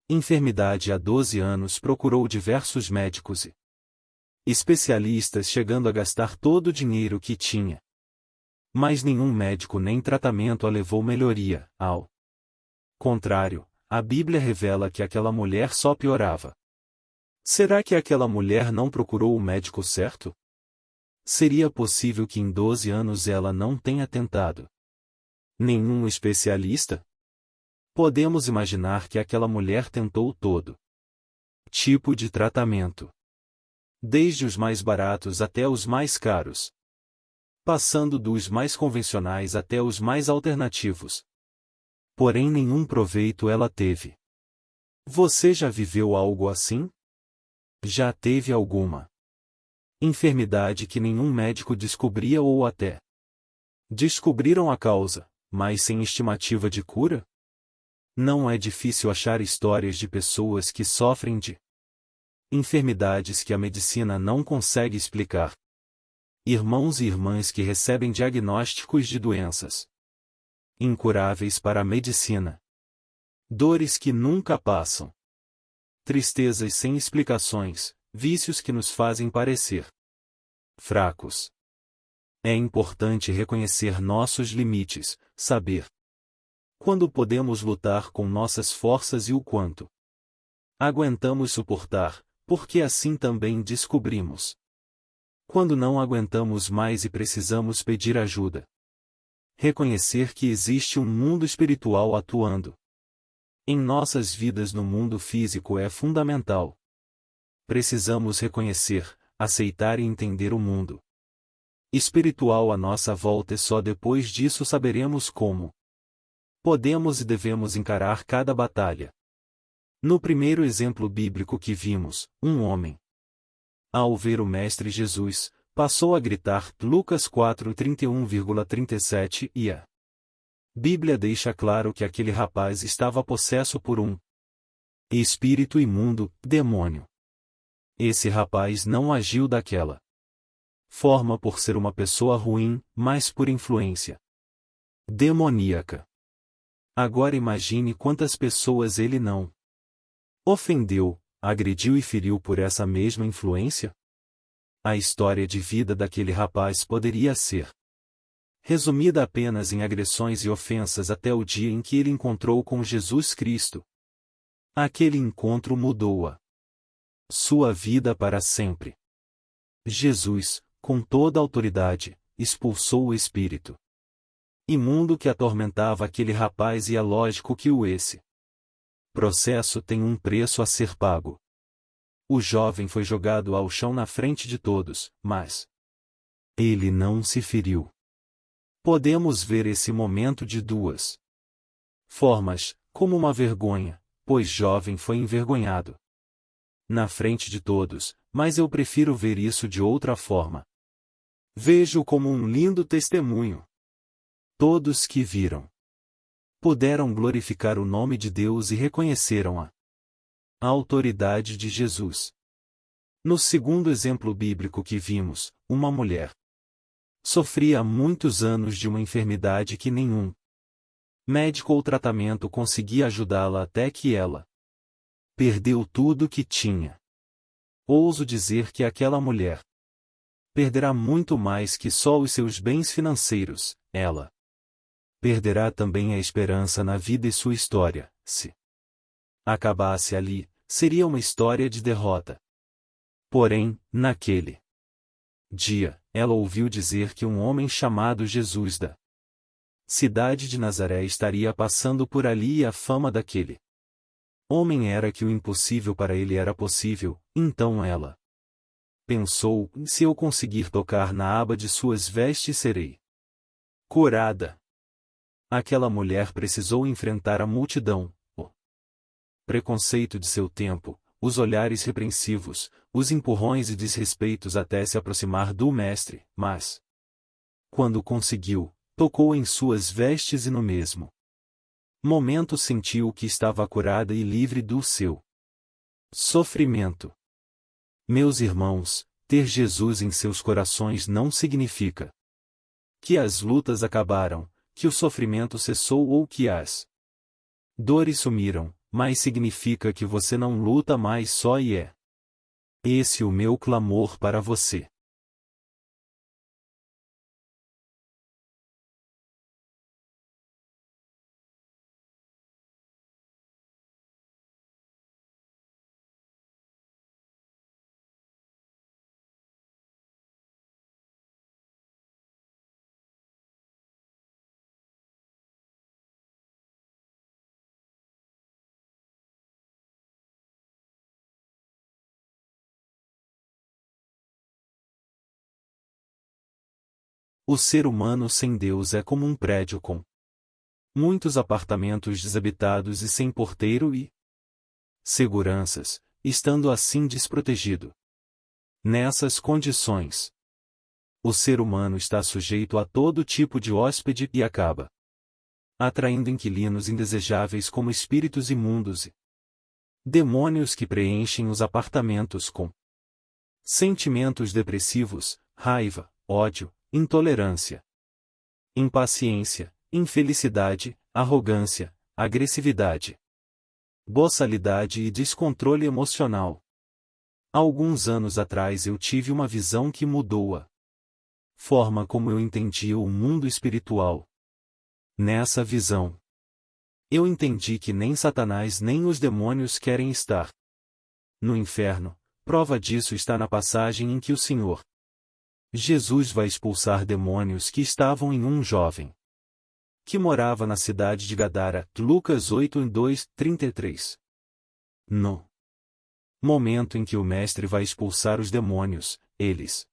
Speaker 1: enfermidade há 12 anos procurou diversos médicos e especialistas, chegando a gastar todo o dinheiro que tinha. Mas nenhum médico nem tratamento a levou melhoria. Ao contrário, a Bíblia revela que aquela mulher só piorava. Será que aquela mulher não procurou o médico certo? Seria possível que em 12 anos ela não tenha tentado nenhum especialista? Podemos imaginar que aquela mulher tentou todo tipo de tratamento, desde os mais baratos até os mais caros, passando dos mais convencionais até os mais alternativos. Porém nenhum proveito ela teve. Você já viveu algo assim? Já teve alguma enfermidade que nenhum médico descobria ou até descobriram a causa, mas sem estimativa de cura? Não é difícil achar histórias de pessoas que sofrem de enfermidades que a medicina não consegue explicar. Irmãos e irmãs que recebem diagnósticos de doenças incuráveis para a medicina. Dores que nunca passam. Tristezas sem explicações, vícios que nos fazem parecer fracos. É importante reconhecer nossos limites, saber quando podemos lutar com nossas forças e o quanto aguentamos suportar, porque assim também descobrimos quando não aguentamos mais e precisamos pedir ajuda. reconhecer que existe um mundo espiritual atuando em nossas vidas no mundo físico é fundamental. Precisamos reconhecer, aceitar e entender o mundo espiritual à nossa volta e só depois disso saberemos como podemos e devemos encarar cada batalha. No primeiro exemplo bíblico que vimos, um homem, ao ver o Mestre Jesus, passou a gritar Lucas 4:31,37 e a Bíblia deixa claro que aquele rapaz estava possesso por um espírito imundo, demônio. Esse rapaz não agiu daquela forma por ser uma pessoa ruim, mas por influência demoníaca. Agora imagine quantas pessoas ele não ofendeu, agrediu e feriu por essa mesma influência? A história de vida daquele rapaz poderia ser resumida apenas em agressões e ofensas até o dia em que ele encontrou com Jesus Cristo. Aquele encontro mudou-a sua vida para sempre. Jesus, com toda a autoridade, expulsou o espírito imundo que atormentava aquele rapaz e é lógico que esse processo tem um preço a ser pago. O jovem foi jogado ao chão na frente de todos, mas ele não se feriu. Podemos ver esse momento de duas formas, como uma vergonha, pois jovem foi envergonhado na frente de todos, mas eu prefiro ver isso de outra forma. Vejo como um lindo testemunho. Todos que viram puderam glorificar o nome de Deus e reconheceram a autoridade de Jesus. No segundo exemplo bíblico que vimos, uma mulher sofria há muitos anos de uma enfermidade que nenhum médico ou tratamento conseguia ajudá-la até que ela perdeu tudo o que tinha. Ouso dizer que aquela mulher perderá muito mais que só os seus bens financeiros, ela perderá também a esperança na vida e sua história, se acabasse ali, seria uma história de derrota. Porém, naquele dia, ela ouviu dizer que um homem chamado Jesus da cidade de Nazaré estaria passando por ali e a fama daquele homem era que o impossível para ele era possível, então ela pensou, se eu conseguir tocar na aba de suas vestes serei curada. Aquela mulher precisou enfrentar a multidão, o preconceito de seu tempo, os olhares repreensivos, os empurrões e desrespeitos até se aproximar do mestre, mas quando conseguiu, tocou em suas vestes e no mesmo momento sentiu que estava curada e livre do seu sofrimento. Meus irmãos, ter Jesus em seus corações não significa que as lutas acabaram, que o sofrimento cessou ou que as dores sumiram, mas significa que você não luta mais só e é esse o meu clamor para você. O ser humano sem Deus é como um prédio com muitos apartamentos desabitados e sem porteiro e seguranças, estando assim desprotegido. Nessas condições, o ser humano está sujeito a todo tipo de hóspede e acaba atraindo inquilinos indesejáveis como espíritos imundos e demônios que preenchem os apartamentos com sentimentos depressivos, raiva, ódio, intolerância, impaciência, infelicidade, arrogância, agressividade, boçalidade e descontrole emocional. Alguns anos atrás eu tive uma visão que mudou a forma como eu entendia o mundo espiritual. Nessa visão, eu entendi que nem Satanás nem os demônios querem estar no inferno. Prova disso está na passagem em que o Senhor Jesus vai expulsar demônios que estavam em um jovem. que morava na cidade de Gadara. Lucas 8:2-33. No momento em que o mestre vai expulsar os demônios, eles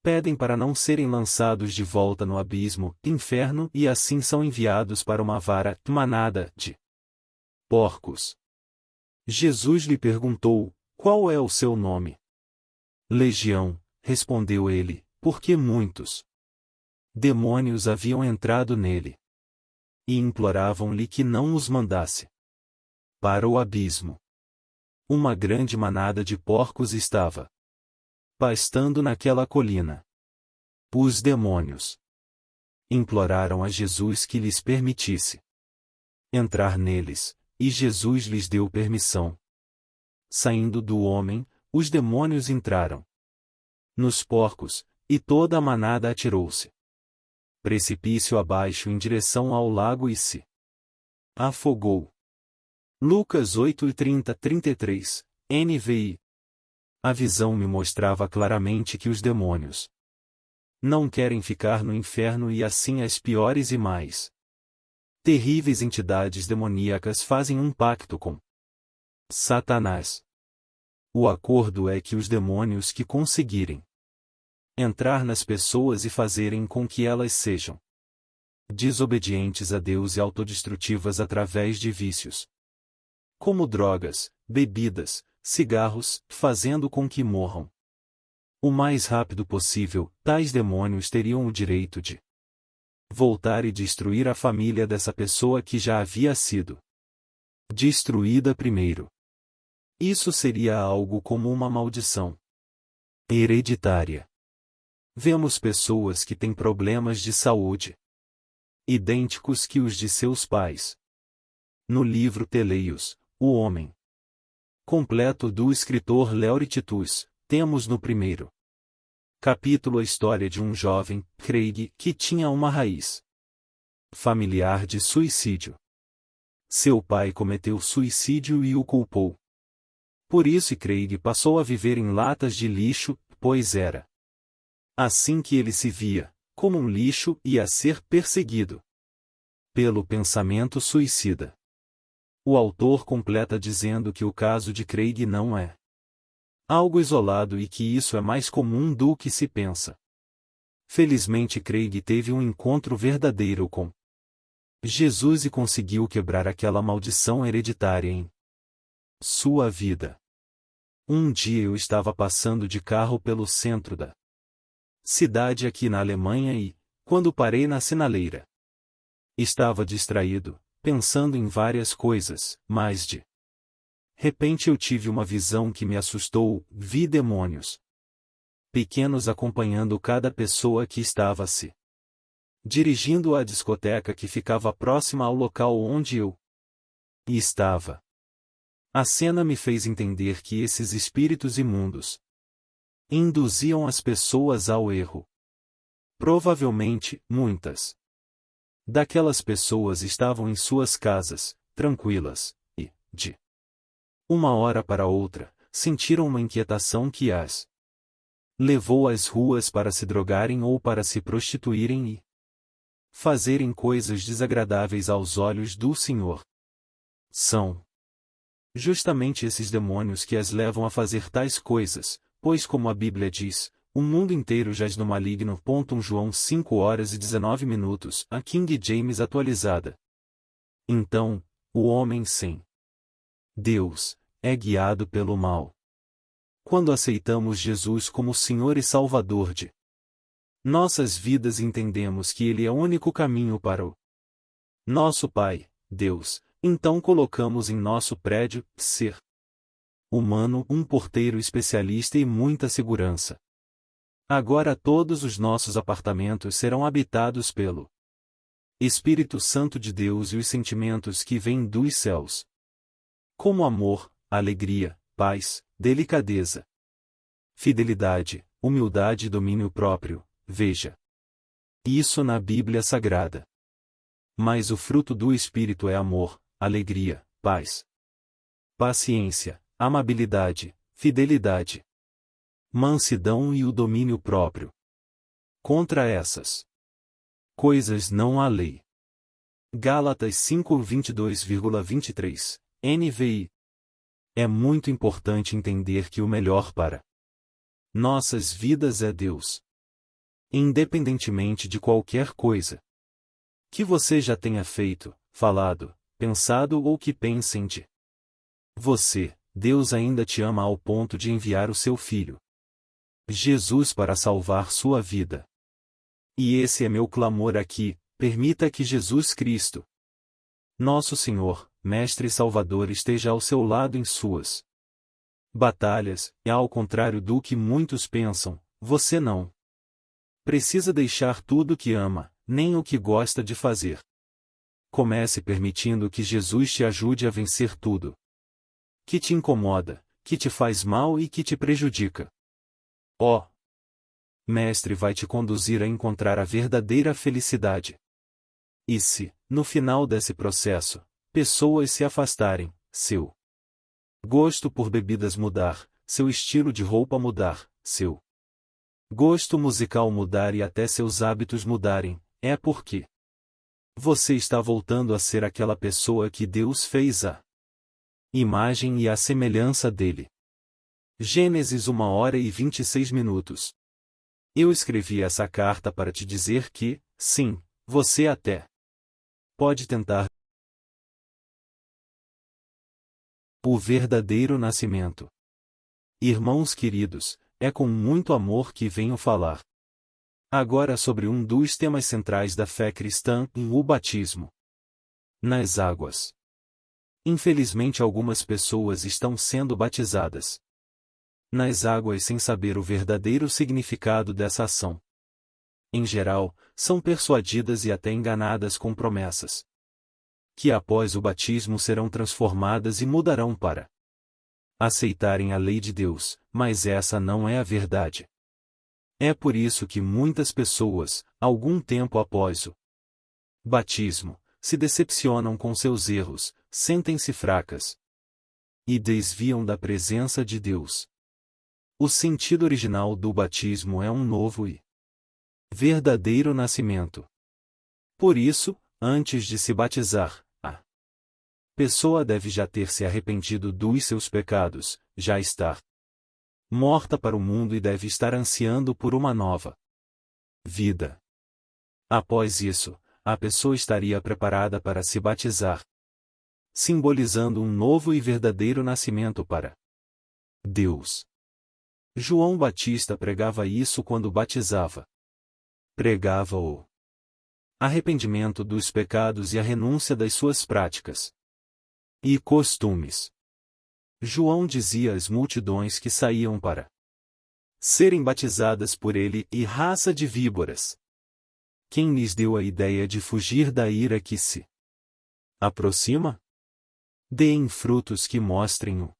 Speaker 1: pedem para não serem lançados de volta no abismo, inferno, e assim são enviados para uma manada de porcos. Jesus lhe perguntou: qual é o seu nome? Legião, respondeu ele, porque muitos demônios haviam entrado nele e imploravam-lhe que não os mandasse para o abismo. Uma grande manada de porcos estava pastando naquela colina. Os demônios imploraram a Jesus que lhes permitisse entrar neles, e Jesus lhes deu permissão. Saindo do homem, os demônios entraram nos porcos, e toda a manada atirou-se precipício abaixo em direção ao lago e se afogou. Lucas 8:30-33, NVI. A visão me mostrava claramente que os demônios não querem ficar no inferno e assim as piores e mais terríveis entidades demoníacas fazem um pacto com Satanás. O acordo é que os demônios que conseguirem entrar nas pessoas e fazerem com que elas sejam desobedientes a Deus e autodestrutivas através de vícios, como drogas, bebidas, cigarros, fazendo com que morram o mais rápido possível, tais demônios teriam o direito de voltar e destruir a família dessa pessoa que já havia sido destruída primeiro. Isso seria algo como uma maldição hereditária. Vemos pessoas que têm problemas de saúde idênticos que os de seus pais. No livro Teleios, o homem completo do escritor Léo Titus, temos no primeiro capítulo a história de um jovem, Craig, que tinha uma raiz familiar de suicídio. Seu pai cometeu suicídio e o culpou. Por isso Craig passou a viver em latas de lixo, pois era assim que ele se via, como um lixo, e a ser perseguido pelo pensamento suicida. O autor completa dizendo que o caso de Craig não é algo isolado e que isso é mais comum do que se pensa. Felizmente Craig teve um encontro verdadeiro com Jesus e conseguiu quebrar aquela maldição hereditária em sua vida. Um dia eu estava passando de carro pelo centro da cidade aqui na Alemanha e, quando parei na sinaleira, estava distraído, pensando em várias coisas, mas de repente eu tive uma visão que me assustou. Vi demônios pequenos acompanhando cada pessoa que estava se dirigindo à discoteca que ficava próxima ao local onde eu estava. A cena me fez entender que esses espíritos imundos induziam as pessoas ao erro. Provavelmente, muitas daquelas pessoas estavam em suas casas, tranquilas, e, de uma hora para outra, sentiram uma inquietação que as levou às ruas para se drogarem ou para se prostituírem e fazerem coisas desagradáveis aos olhos do Senhor. São justamente esses demônios que as levam a fazer tais coisas, pois como a Bíblia diz, o mundo inteiro jaz no maligno. 1 João 5:19, a King James atualizada. Então, o homem sem Deus é guiado pelo mal. Quando aceitamos Jesus como Senhor e Salvador de nossas vidas, entendemos que Ele é o único caminho para o nosso Pai, Deus, então colocamos em nosso prédio, ser humano, um porteiro especialista e muita segurança. Agora todos os nossos apartamentos serão habitados pelo Espírito Santo de Deus e os sentimentos que vêm dos céus, como amor, alegria, paz, delicadeza, fidelidade, humildade e domínio próprio, veja isso na Bíblia Sagrada. Mas o fruto do Espírito é amor, alegria, paz, paciência, amabilidade, fidelidade, mansidão e o domínio próprio. Contra essas coisas não há lei. Gálatas 5:22,23, NVI. É muito importante entender que o melhor para nossas vidas é Deus. Independentemente de qualquer coisa que você já tenha feito, falado, pensado ou que pensem de você, Deus ainda te ama ao ponto de enviar o seu Filho Jesus para salvar sua vida. E esse é meu clamor aqui: permita que Jesus Cristo, nosso Senhor, Mestre e Salvador, esteja ao seu lado em suas batalhas, e ao contrário do que muitos pensam, você não precisa deixar tudo o que ama, nem o que gosta de fazer. Comece permitindo que Jesus te ajude a vencer tudo que te incomoda, que te faz mal e que te prejudica. Ó Mestre vai te conduzir a encontrar a verdadeira felicidade. E se, no final desse processo, pessoas se afastarem, seu gosto por bebidas mudar, seu estilo de roupa mudar, seu gosto musical mudar e até seus hábitos mudarem, é porque você está voltando a ser aquela pessoa que Deus fez à imagem e à semelhança dele. Gênesis 1h26. Eu escrevi essa carta para te dizer que, sim, você até pode tentar o verdadeiro nascimento. Irmãos queridos, é com muito amor que venho falar agora sobre um dos temas centrais da fé cristã, o batismo nas águas. Infelizmente algumas pessoas estão sendo batizadas nas águas sem saber o verdadeiro significado dessa ação. Em geral, são persuadidas e até enganadas com promessas que após o batismo serão transformadas e mudarão para aceitarem a lei de Deus, mas essa não é a verdade. É por isso que muitas pessoas, algum tempo após o batismo, se decepcionam com seus erros, sentem-se fracas e desviam da presença de Deus. O sentido original do batismo é um novo e verdadeiro nascimento. Por isso, antes de se batizar, a pessoa deve já ter se arrependido dos seus pecados, já estar morta para o mundo e deve estar ansiando por uma nova vida. Após isso, a pessoa estaria preparada para se batizar, simbolizando um novo e verdadeiro nascimento para Deus. João Batista pregava isso quando batizava. Pregava o arrependimento dos pecados e a renúncia das suas práticas e costumes. João dizia às multidões que saíam para serem batizadas por ele: e raça de víboras, quem lhes deu a ideia de fugir da ira que se aproxima? Deem frutos que mostrem o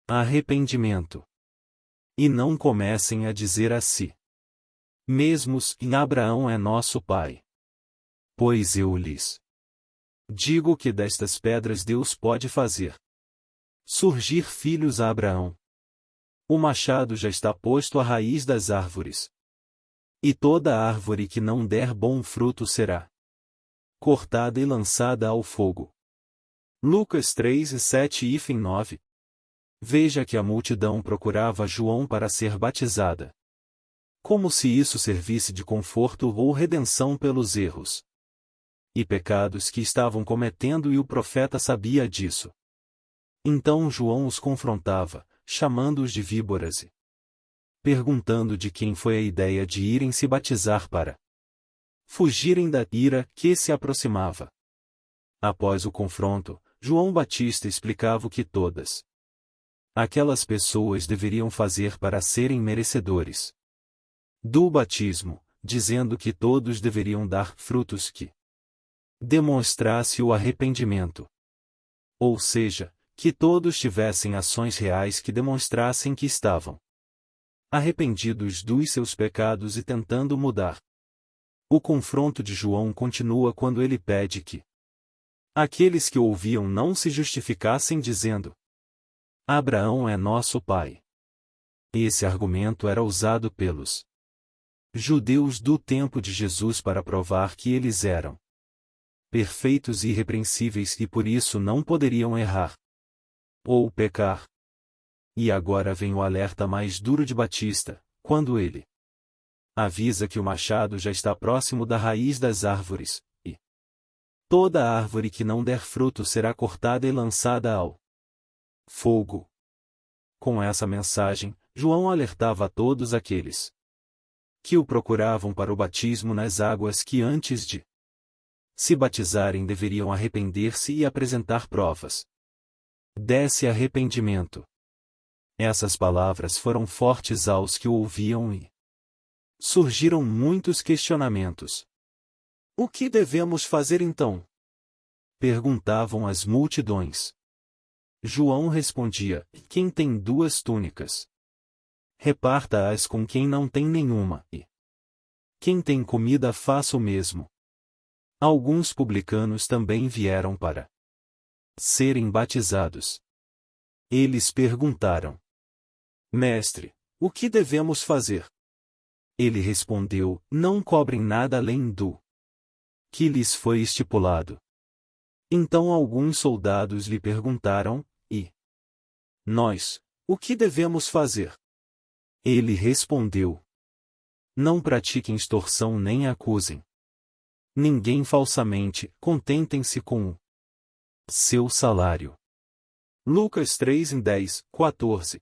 Speaker 1: arrependimento. E não comecem a dizer a si mesmos: Abraão é nosso pai. Pois eu lhes digo que destas pedras Deus pode fazer surgir filhos a Abraão. O machado já está posto à raiz das árvores. E toda árvore que não der bom fruto será cortada e lançada ao fogo. Lucas 3:7-9. Veja que a multidão procurava João para ser batizada, como se isso servisse de conforto ou redenção pelos erros e pecados que estavam cometendo, e o profeta sabia disso. Então João os confrontava, chamando-os de víboras e perguntando de quem foi a ideia de irem se batizar para fugirem da ira que se aproximava. Após o confronto, João Batista explicava o que todas aquelas pessoas deveriam fazer para serem merecedores do batismo, dizendo que todos deveriam dar frutos que demonstrasse o arrependimento. Ou seja, que todos tivessem ações reais que demonstrassem que estavam arrependidos dos seus pecados e tentando mudar. O confronto de João continua quando ele pede que aqueles que o ouviam não se justificassem dizendo: Abraão é nosso pai. Esse argumento era usado pelos judeus do tempo de Jesus para provar que eles eram perfeitos e irrepreensíveis e por isso não poderiam errar ou pecar. E agora vem o alerta mais duro de Batista, quando ele avisa que o machado já está próximo da raiz das árvores, e toda árvore que não der fruto será cortada e lançada ao fogo. Com essa mensagem, João alertava a todos aqueles que o procuravam para o batismo nas águas que antes de se batizarem deveriam arrepender-se e apresentar provas desse arrependimento. Essas palavras foram fortes aos que o ouviam e surgiram muitos questionamentos. O que devemos fazer então? Perguntavam as multidões. João respondia: quem tem 2 túnicas, reparta-as com quem não tem nenhuma, e quem tem comida faça o mesmo. Alguns publicanos também vieram para serem batizados. Eles perguntaram: Mestre, o que devemos fazer? Ele respondeu: não cobrem nada além do que lhes foi estipulado. Então alguns soldados lhe perguntaram: e nós, o que devemos fazer? Ele respondeu: não pratiquem extorsão nem acusem ninguém falsamente, contentem-se com o seu salário. Lucas 3:10, 14.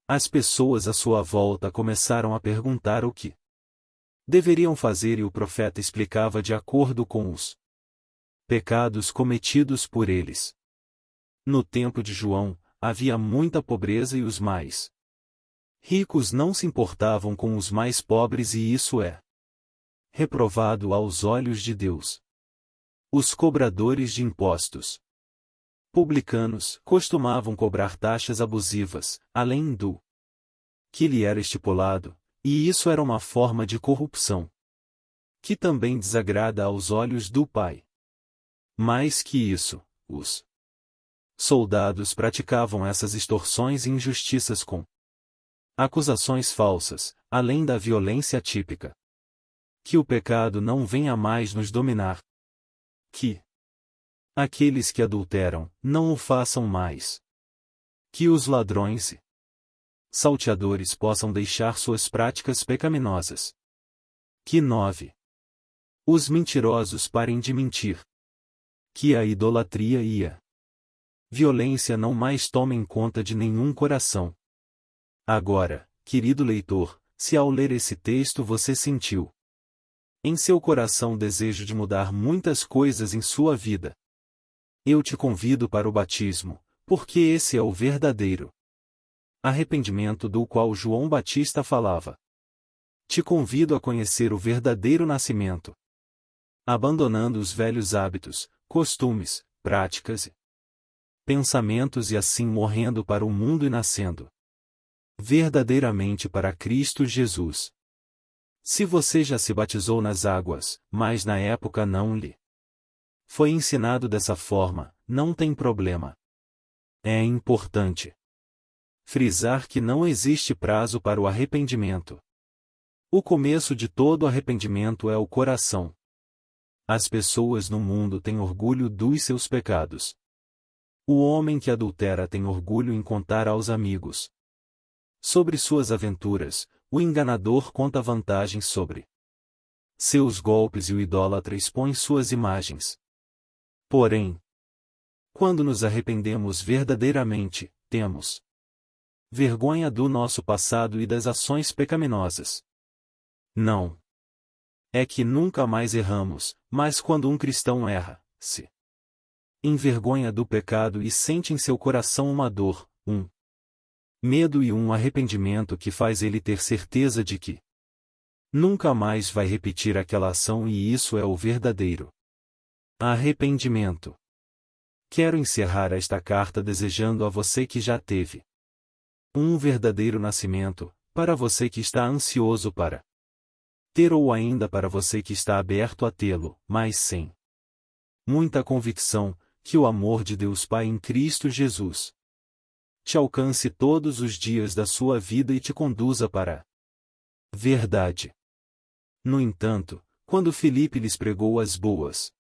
Speaker 1: As pessoas à sua volta começaram a perguntar o que deveriam fazer e o profeta explicava de acordo com os pecados cometidos por eles. No tempo de João, havia muita pobreza e os mais ricos não se importavam com os mais pobres e isso é reprovado aos olhos de Deus. Os cobradores de impostos publicanos costumavam cobrar taxas abusivas, além do que lhe era estipulado, e isso era uma forma de corrupção que também desagrada aos olhos do Pai. Mais que isso, os soldados praticavam essas extorsões e injustiças com acusações falsas, além da violência típica. Que o pecado não venha mais nos dominar. Que aqueles que adulteram, não o façam mais. Que os ladrões e salteadores possam deixar suas práticas pecaminosas. Que 9. Os mentirosos parem de mentir. Que a idolatria e a violência não mais tomem conta de nenhum coração. Agora, querido leitor, se ao ler esse texto você sentiu em seu coração desejo de mudar muitas coisas em sua vida, eu te convido para o batismo, porque esse é o verdadeiro arrependimento do qual João Batista falava. Te convido a conhecer o verdadeiro nascimento, abandonando os velhos hábitos, costumes, práticas e pensamentos e assim morrendo para o mundo e nascendo verdadeiramente para Cristo Jesus. Se você já se batizou nas águas, mas na época não lhe foi ensinado dessa forma, não tem problema. É importante frisar que não existe prazo para o arrependimento. O começo de todo arrependimento é o coração. As pessoas no mundo têm orgulho dos seus pecados. O homem que adultera tem orgulho em contar aos amigos sobre suas aventuras. O enganador conta vantagens sobre seus golpes e o idólatra expõe suas imagens. Porém, quando nos arrependemos verdadeiramente, temos vergonha do nosso passado e das ações pecaminosas. Não é que nunca mais erramos, mas quando um cristão erra, se envergonha do pecado e sente em seu coração uma dor, um medo e um arrependimento que faz ele ter certeza de que nunca mais vai repetir aquela ação e isso é o verdadeiro arrependimento. Quero encerrar esta carta desejando a você que já teve um verdadeiro nascimento, para você que está ansioso para ter ou ainda para você que está aberto a tê-lo, mas sem muita convicção, que o amor de Deus Pai em Cristo Jesus te alcance todos os dias da sua vida e te conduza para a verdade. No entanto, quando Filipe lhes pregou as boas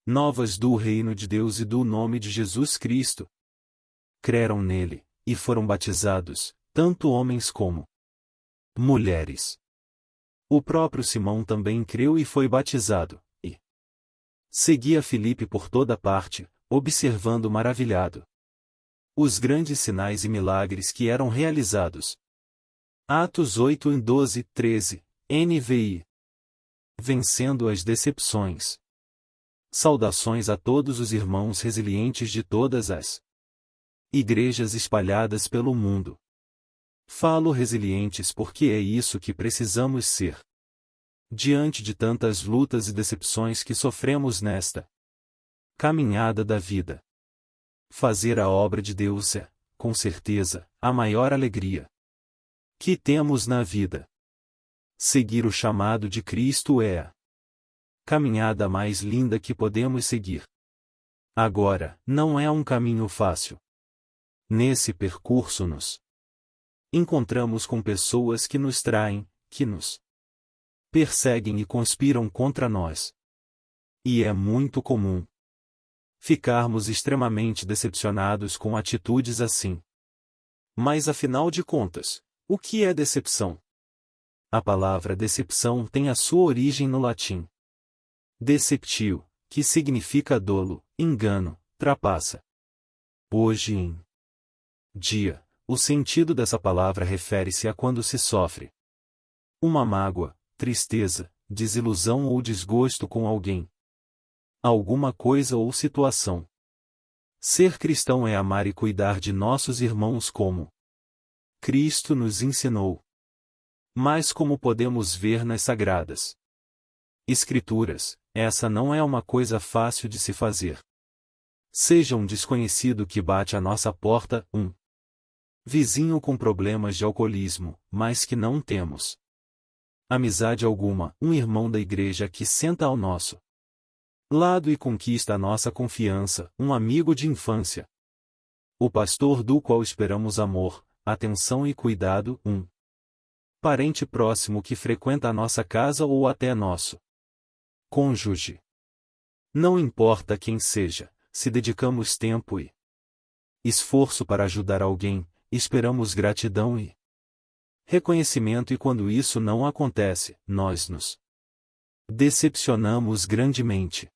Speaker 1: Novas do reino de Deus e do nome de Jesus Cristo. Creram nele, e foram batizados, tanto homens como mulheres. O próprio Simão também creu e foi batizado, e seguia Filipe por toda parte, observando maravilhado os grandes sinais e milagres que eram realizados. Atos 8 em 12, 13, NVI. Vencendo as decepções. Saudações a todos os irmãos resilientes de todas as igrejas espalhadas pelo mundo. Falo resilientes porque é isso que precisamos ser. Diante de tantas lutas e decepções que sofremos nesta caminhada da vida. Fazer a obra de Deus é, com certeza, a maior alegria que temos na vida. Seguir o chamado de Cristo é a caminhada mais linda que podemos seguir. Agora, não é um caminho fácil. Nesse percurso nos encontramos com pessoas que nos traem, que nos perseguem e conspiram contra nós. E é muito comum ficarmos extremamente decepcionados com atitudes assim. Mas afinal de contas, o que é decepção? A palavra decepção tem a sua origem no latim deceptio, que significa dolo, engano, trapaça. Hoje em dia, o sentido dessa palavra refere-se a quando se sofre uma mágoa, tristeza, desilusão ou desgosto com alguém, alguma coisa ou situação. Ser cristão é amar e cuidar de nossos irmãos como Cristo nos ensinou. Mas como podemos ver nas Sagradas Escrituras, essa não é uma coisa fácil de se fazer. Seja um desconhecido que bate à nossa porta, um vizinho com problemas de alcoolismo, mas que não temos amizade alguma, um irmão da igreja que senta ao nosso lado e conquista a nossa confiança, um amigo de infância, o pastor do qual esperamos amor, atenção e cuidado, um parente próximo que frequenta a nossa casa ou até nosso cônjuge. Não importa quem seja, se dedicamos tempo e esforço para ajudar alguém, esperamos gratidão e reconhecimento, e quando isso não acontece, nós nos decepcionamos grandemente.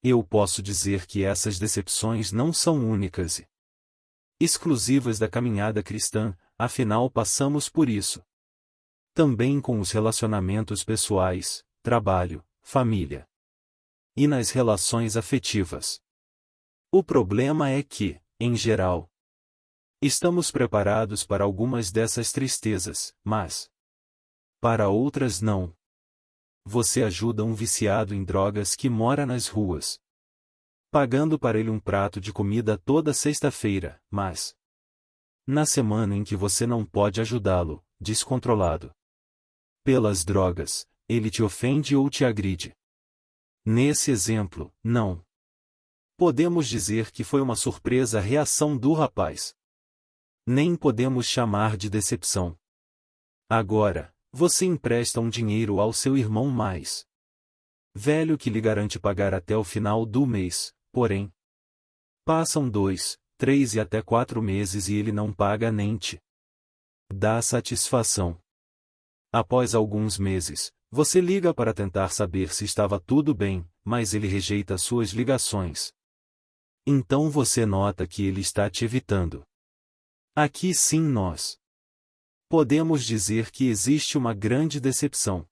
Speaker 1: Eu posso dizer que essas decepções não são únicas e exclusivas da caminhada cristã, afinal passamos por isso também com os relacionamentos pessoais, trabalho, família e nas relações afetivas. O problema é que, em geral, estamos preparados para algumas dessas tristezas, mas para outras não. Você ajuda um viciado em drogas que mora nas ruas, pagando para ele um prato de comida toda sexta-feira, mas na semana em que você não pode ajudá-lo, descontrolado pelas drogas, ele te ofende ou te agride. Nesse exemplo, não podemos dizer que foi uma surpresa a reação do rapaz. Nem podemos chamar de decepção. Agora, você empresta um dinheiro ao seu irmão mais velho que lhe garante pagar até o final do mês, porém, passam 2, 3 e até 4 meses e ele não paga nem te dá satisfação. Após alguns meses, você liga para tentar saber se estava tudo bem, mas ele rejeita suas ligações. Então você nota que ele está te evitando. Aqui sim nós podemos dizer que existe uma grande decepção.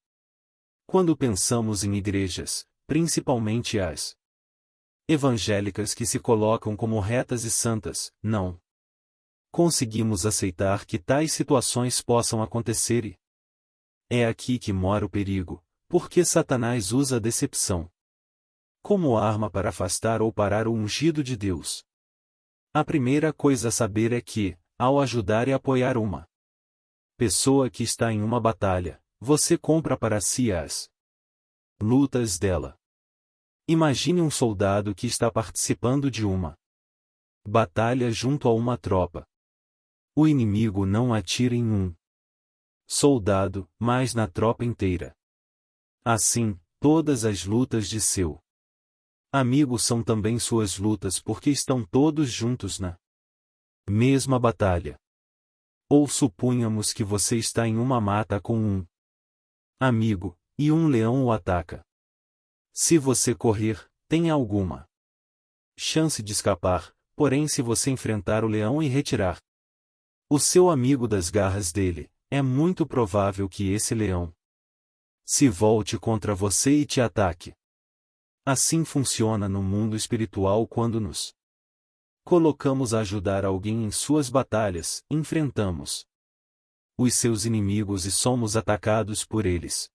Speaker 1: Quando pensamos em igrejas, principalmente as evangélicas que se colocam como retas e santas, não conseguimos aceitar que tais situações possam acontecer e é aqui que mora o perigo, porque Satanás usa a decepção como arma para afastar ou parar o ungido de Deus. A primeira coisa a saber é que, ao ajudar e apoiar uma pessoa que está em uma batalha, você compra para si as lutas dela. Imagine um soldado que está participando de uma batalha junto a uma tropa. O inimigo não atira em um soldado, mas na tropa inteira. Assim, todas as lutas de seu Amigos são também suas lutas porque estão todos juntos na mesma batalha. Ou supunhamos que você está em uma mata com um amigo, e um leão o ataca. Se você correr, tem alguma chance de escapar, porém se você enfrentar o leão e retirar o seu amigo das garras dele, é muito provável que esse leão se volte contra você e te ataque. Assim funciona no mundo espiritual quando nos colocamos a ajudar alguém em suas batalhas, enfrentamos os seus inimigos e somos atacados por eles.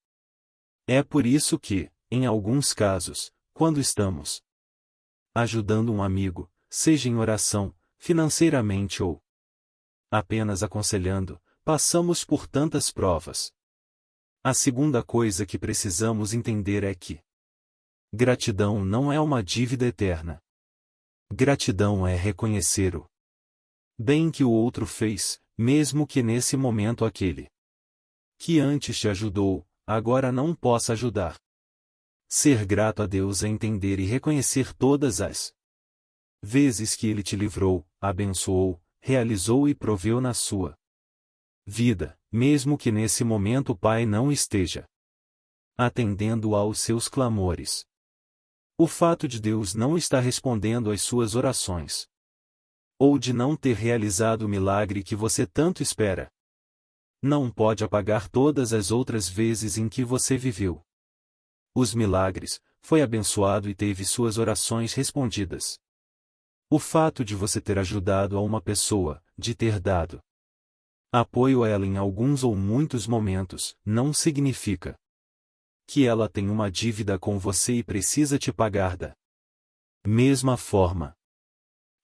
Speaker 1: É por isso que, em alguns casos, quando estamos ajudando um amigo, seja em oração, financeiramente ou apenas aconselhando, passamos por tantas provas. A segunda coisa que precisamos entender é que gratidão não é uma dívida eterna. Gratidão é reconhecer o bem que o outro fez, mesmo que nesse momento aquele que antes te ajudou, agora não possa ajudar. Ser grato a Deus é entender e reconhecer todas as vezes que Ele te livrou, abençoou, realizou e proveu na sua vida, mesmo que nesse momento o Pai não esteja atendendo aos seus clamores. O fato de Deus não estar respondendo às suas orações, ou de não ter realizado o milagre que você tanto espera, não pode apagar todas as outras vezes em que você viveu os milagres, foi abençoado e teve suas orações respondidas. O fato de você ter ajudado a uma pessoa, de ter dado apoio a ela em alguns ou muitos momentos, não significa que ela tem uma dívida com você e precisa te pagar da mesma forma.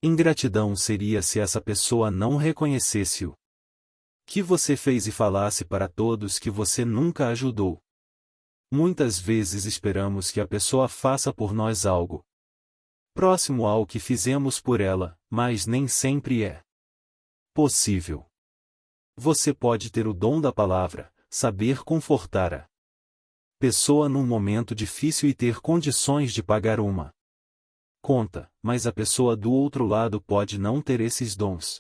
Speaker 1: Ingratidão seria se essa pessoa não reconhecesse o que você fez e falasse para todos que você nunca ajudou. Muitas vezes esperamos que a pessoa faça por nós algo próximo ao que fizemos por ela, mas nem sempre é possível. Você pode ter o dom da palavra, saber confortar a pessoa num momento difícil e ter condições de pagar uma conta, mas a pessoa do outro lado pode não ter esses dons,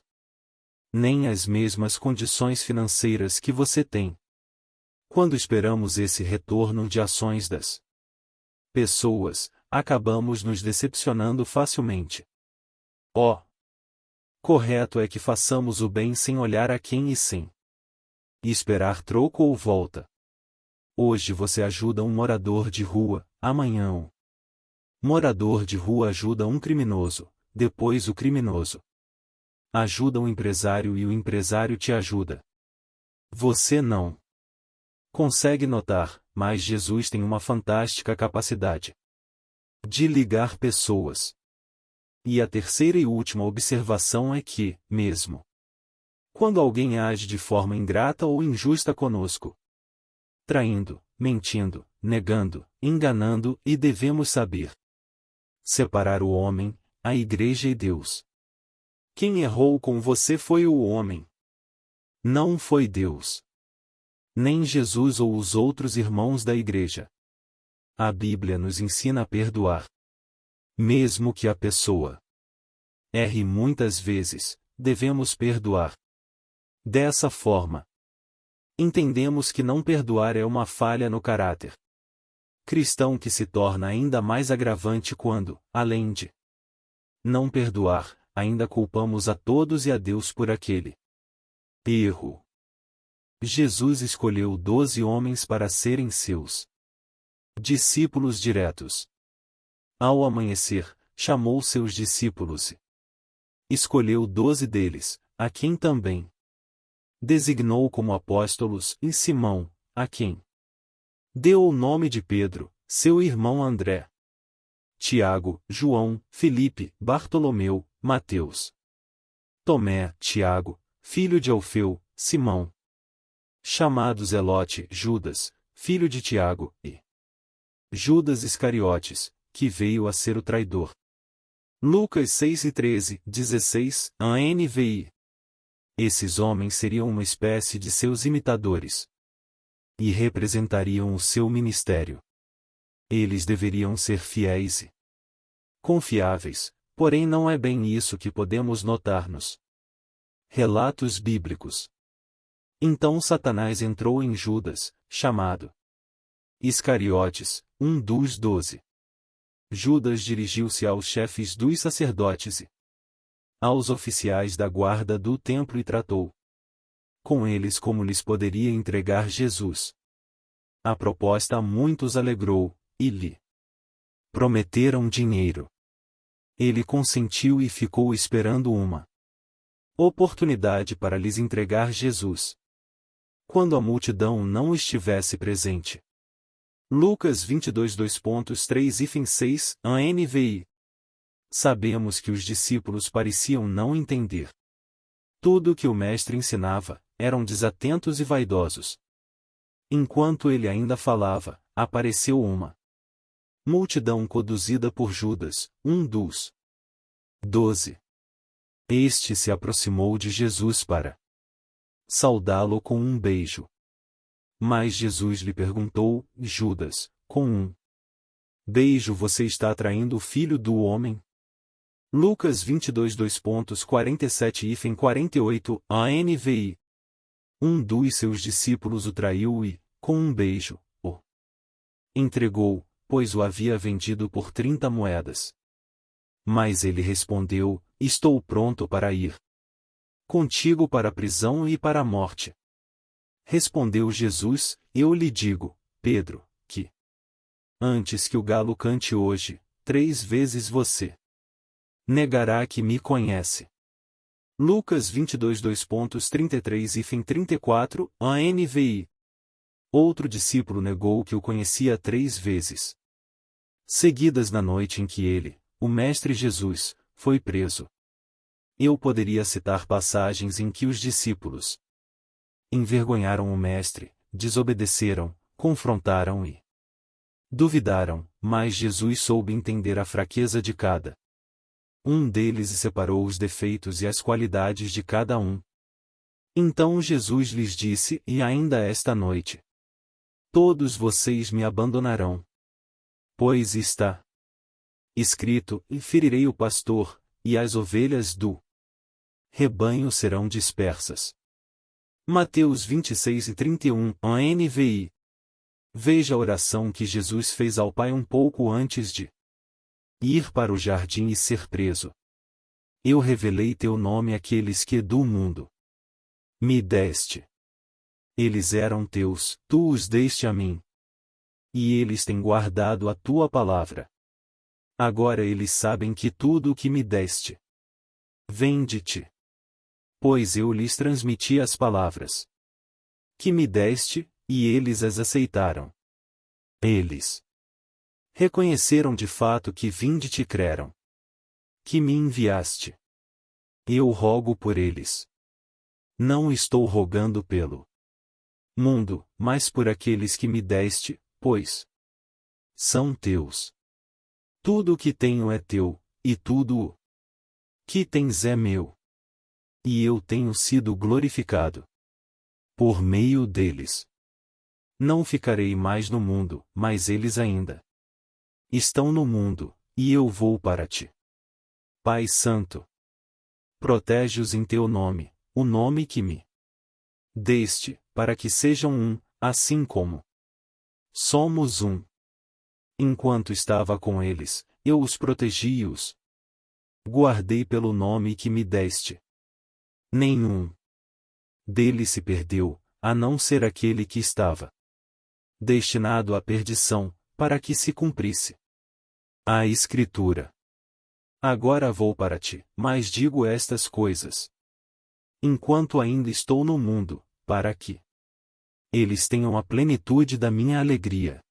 Speaker 1: nem as mesmas condições financeiras que você tem. Quando esperamos esse retorno de ações das pessoas, acabamos nos decepcionando facilmente. Correto é que façamos o bem sem olhar a quem e sem esperar troco ou volta. Hoje você ajuda um morador de rua, amanhã um morador de rua ajuda um criminoso, depois o criminoso ajuda um empresário e o empresário te ajuda. Você não consegue notar, mas Jesus tem uma fantástica capacidade de ligar pessoas. E a terceira e última observação é que, mesmo quando alguém age de forma ingrata ou injusta conosco, traindo, mentindo, negando, enganando, e devemos saber separar o homem, a igreja e Deus. Quem errou com você foi o homem. Não foi Deus. Nem Jesus ou os outros irmãos da igreja. A Bíblia nos ensina a perdoar. Mesmo que a pessoa erre muitas vezes, devemos perdoar. Dessa forma, entendemos que não perdoar é uma falha no caráter cristão que se torna ainda mais agravante quando, além de não perdoar, ainda culpamos a todos e a Deus por aquele erro. Jesus escolheu 12 homens para serem seus discípulos diretos. Ao amanhecer, chamou seus discípulos e escolheu 12 deles, a quem também designou como apóstolos, e Simão, a quem deu o nome de Pedro, seu irmão André, Tiago, João, Filipe, Bartolomeu, Mateus, Tomé, Tiago, filho de Alfeu, Simão, chamado Zelote, Judas, filho de Tiago, e Judas Iscariotes, que veio a ser o traidor. Lucas 6:13, 16, a NVI. Esses homens seriam uma espécie de seus imitadores e representariam o seu ministério. Eles deveriam ser fiéis e confiáveis, porém não é bem isso que podemos notar nos relatos bíblicos. Então Satanás entrou em Judas, chamado Iscariotes, um dos 12. Judas dirigiu-se aos chefes dos sacerdotes e aos oficiais da guarda do templo e tratou com eles como lhes poderia entregar Jesus. A proposta a muitos alegrou, e lhe prometeram dinheiro. Ele consentiu e ficou esperando uma oportunidade para lhes entregar Jesus, quando a multidão não estivesse presente. Lucas 22 2.3-6 a NVI. Sabemos que os discípulos pareciam não entender tudo o que o mestre ensinava, eram desatentos e vaidosos. Enquanto ele ainda falava, apareceu uma multidão conduzida por Judas, um dos 12. Este se aproximou de Jesus para saudá-lo com um beijo. Mas Jesus lhe perguntou: Judas, com um beijo você está atraindo o Filho do Homem? Lucas 22 2.47-48 a NVI. Um dos seus discípulos o traiu e, com um beijo, o entregou, pois o havia vendido por 30 moedas. Mas ele respondeu: Estou pronto para ir contigo para a prisão e para a morte. Respondeu Jesus: Eu lhe digo, Pedro, que antes que o galo cante hoje, 3 vezes você negará que me conhece. Lucas 22 2.33-34 a NVI. Outro discípulo negou que o conhecia 3 vezes seguidas na noite em que ele, o Mestre Jesus, foi preso. Eu poderia citar passagens em que os discípulos envergonharam o Mestre, desobedeceram, confrontaram e duvidaram, mas Jesus soube entender a fraqueza de cada um deles e separou os defeitos e as qualidades de cada um. Então Jesus lhes disse: E ainda esta noite todos vocês me abandonarão. Pois está escrito: E ferirei o pastor, e as ovelhas do rebanho serão dispersas. Mateus 26:31 a NVI. Veja a oração que Jesus fez ao Pai um pouco antes de ir para o jardim e ser preso. Eu revelei teu nome àqueles que do mundo me deste. Eles eram teus, tu os deste a mim. E eles têm guardado a tua palavra. Agora eles sabem que tudo o que me deste vem de ti. Pois eu lhes transmiti as palavras que me deste, e eles as aceitaram. Eles reconheceram de fato que vim de ti e creram que me enviaste. Eu rogo por eles. Não estou rogando pelo mundo, mas por aqueles que me deste, pois são teus. Tudo o que tenho é teu, e tudo o que tens é meu. E eu tenho sido glorificado por meio deles. Não ficarei mais no mundo, mas eles ainda estão no mundo, e eu vou para ti. Pai Santo, protege-os em teu nome, o nome que me deste, para que sejam um, assim como somos um. Enquanto estava com eles, eu os protegi e os guardei pelo nome que me deste. Nenhum deles se perdeu, a não ser aquele que estava destinado à perdição, para que se cumprisse a Escritura. Agora vou para ti, mas digo estas coisas enquanto ainda estou no mundo, para que eles tenham a plenitude da minha alegria.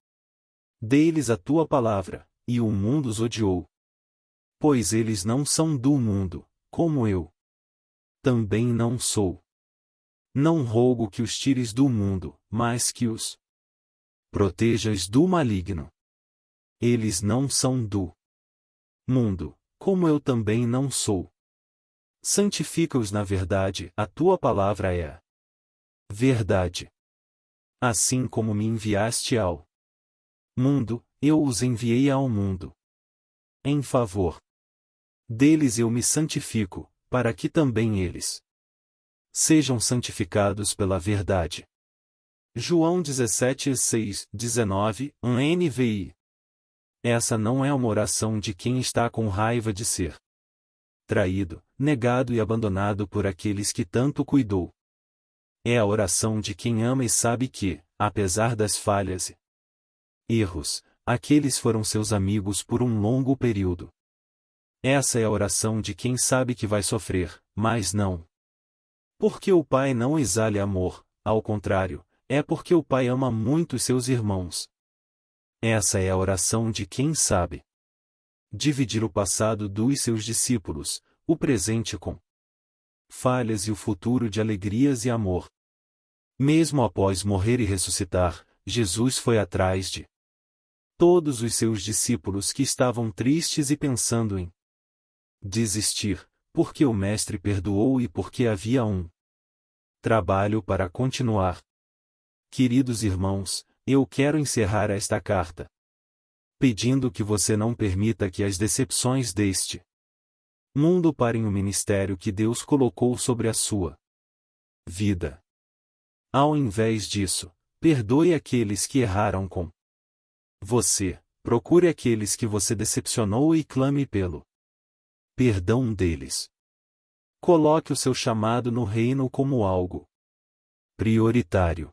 Speaker 1: Dei-lhes a tua palavra, e o mundo os odiou. Pois eles não são do mundo, como eu também não sou. Não rogo que os tires do mundo, mas que os protejas do maligno. Eles não são do mundo, como eu também não sou. Santifica-os na verdade, a tua palavra é a verdade. Assim como me enviaste ao mundo, eu os enviei ao mundo. Em favor deles eu me santifico, para que também eles sejam santificados pela verdade. João 17:6, 19, NVI. Essa não é uma oração de quem está com raiva de ser traído, negado e abandonado por aqueles que tanto cuidou. É a oração de quem ama e sabe que, apesar das falhas e erros, aqueles foram seus amigos por um longo período. Essa é a oração de quem sabe que vai sofrer, mas não porque o pai não exale amor, ao contrário, é porque o pai ama muito seus irmãos. Essa é a oração de quem sabe dividir o passado dos seus discípulos, o presente com falhas e o futuro de alegrias e amor. Mesmo após morrer e ressuscitar, Jesus foi atrás de todos os seus discípulos que estavam tristes e pensando em desistir, porque o Mestre perdoou e porque havia um trabalho para continuar. Queridos irmãos, eu quero encerrar esta carta pedindo que você não permita que as decepções deste mundo parem o ministério que Deus colocou sobre a sua vida. Ao invés disso, perdoe aqueles que erraram com você, procure aqueles que você decepcionou e clame pelo perdão deles. Coloque o seu chamado no reino como algo prioritário.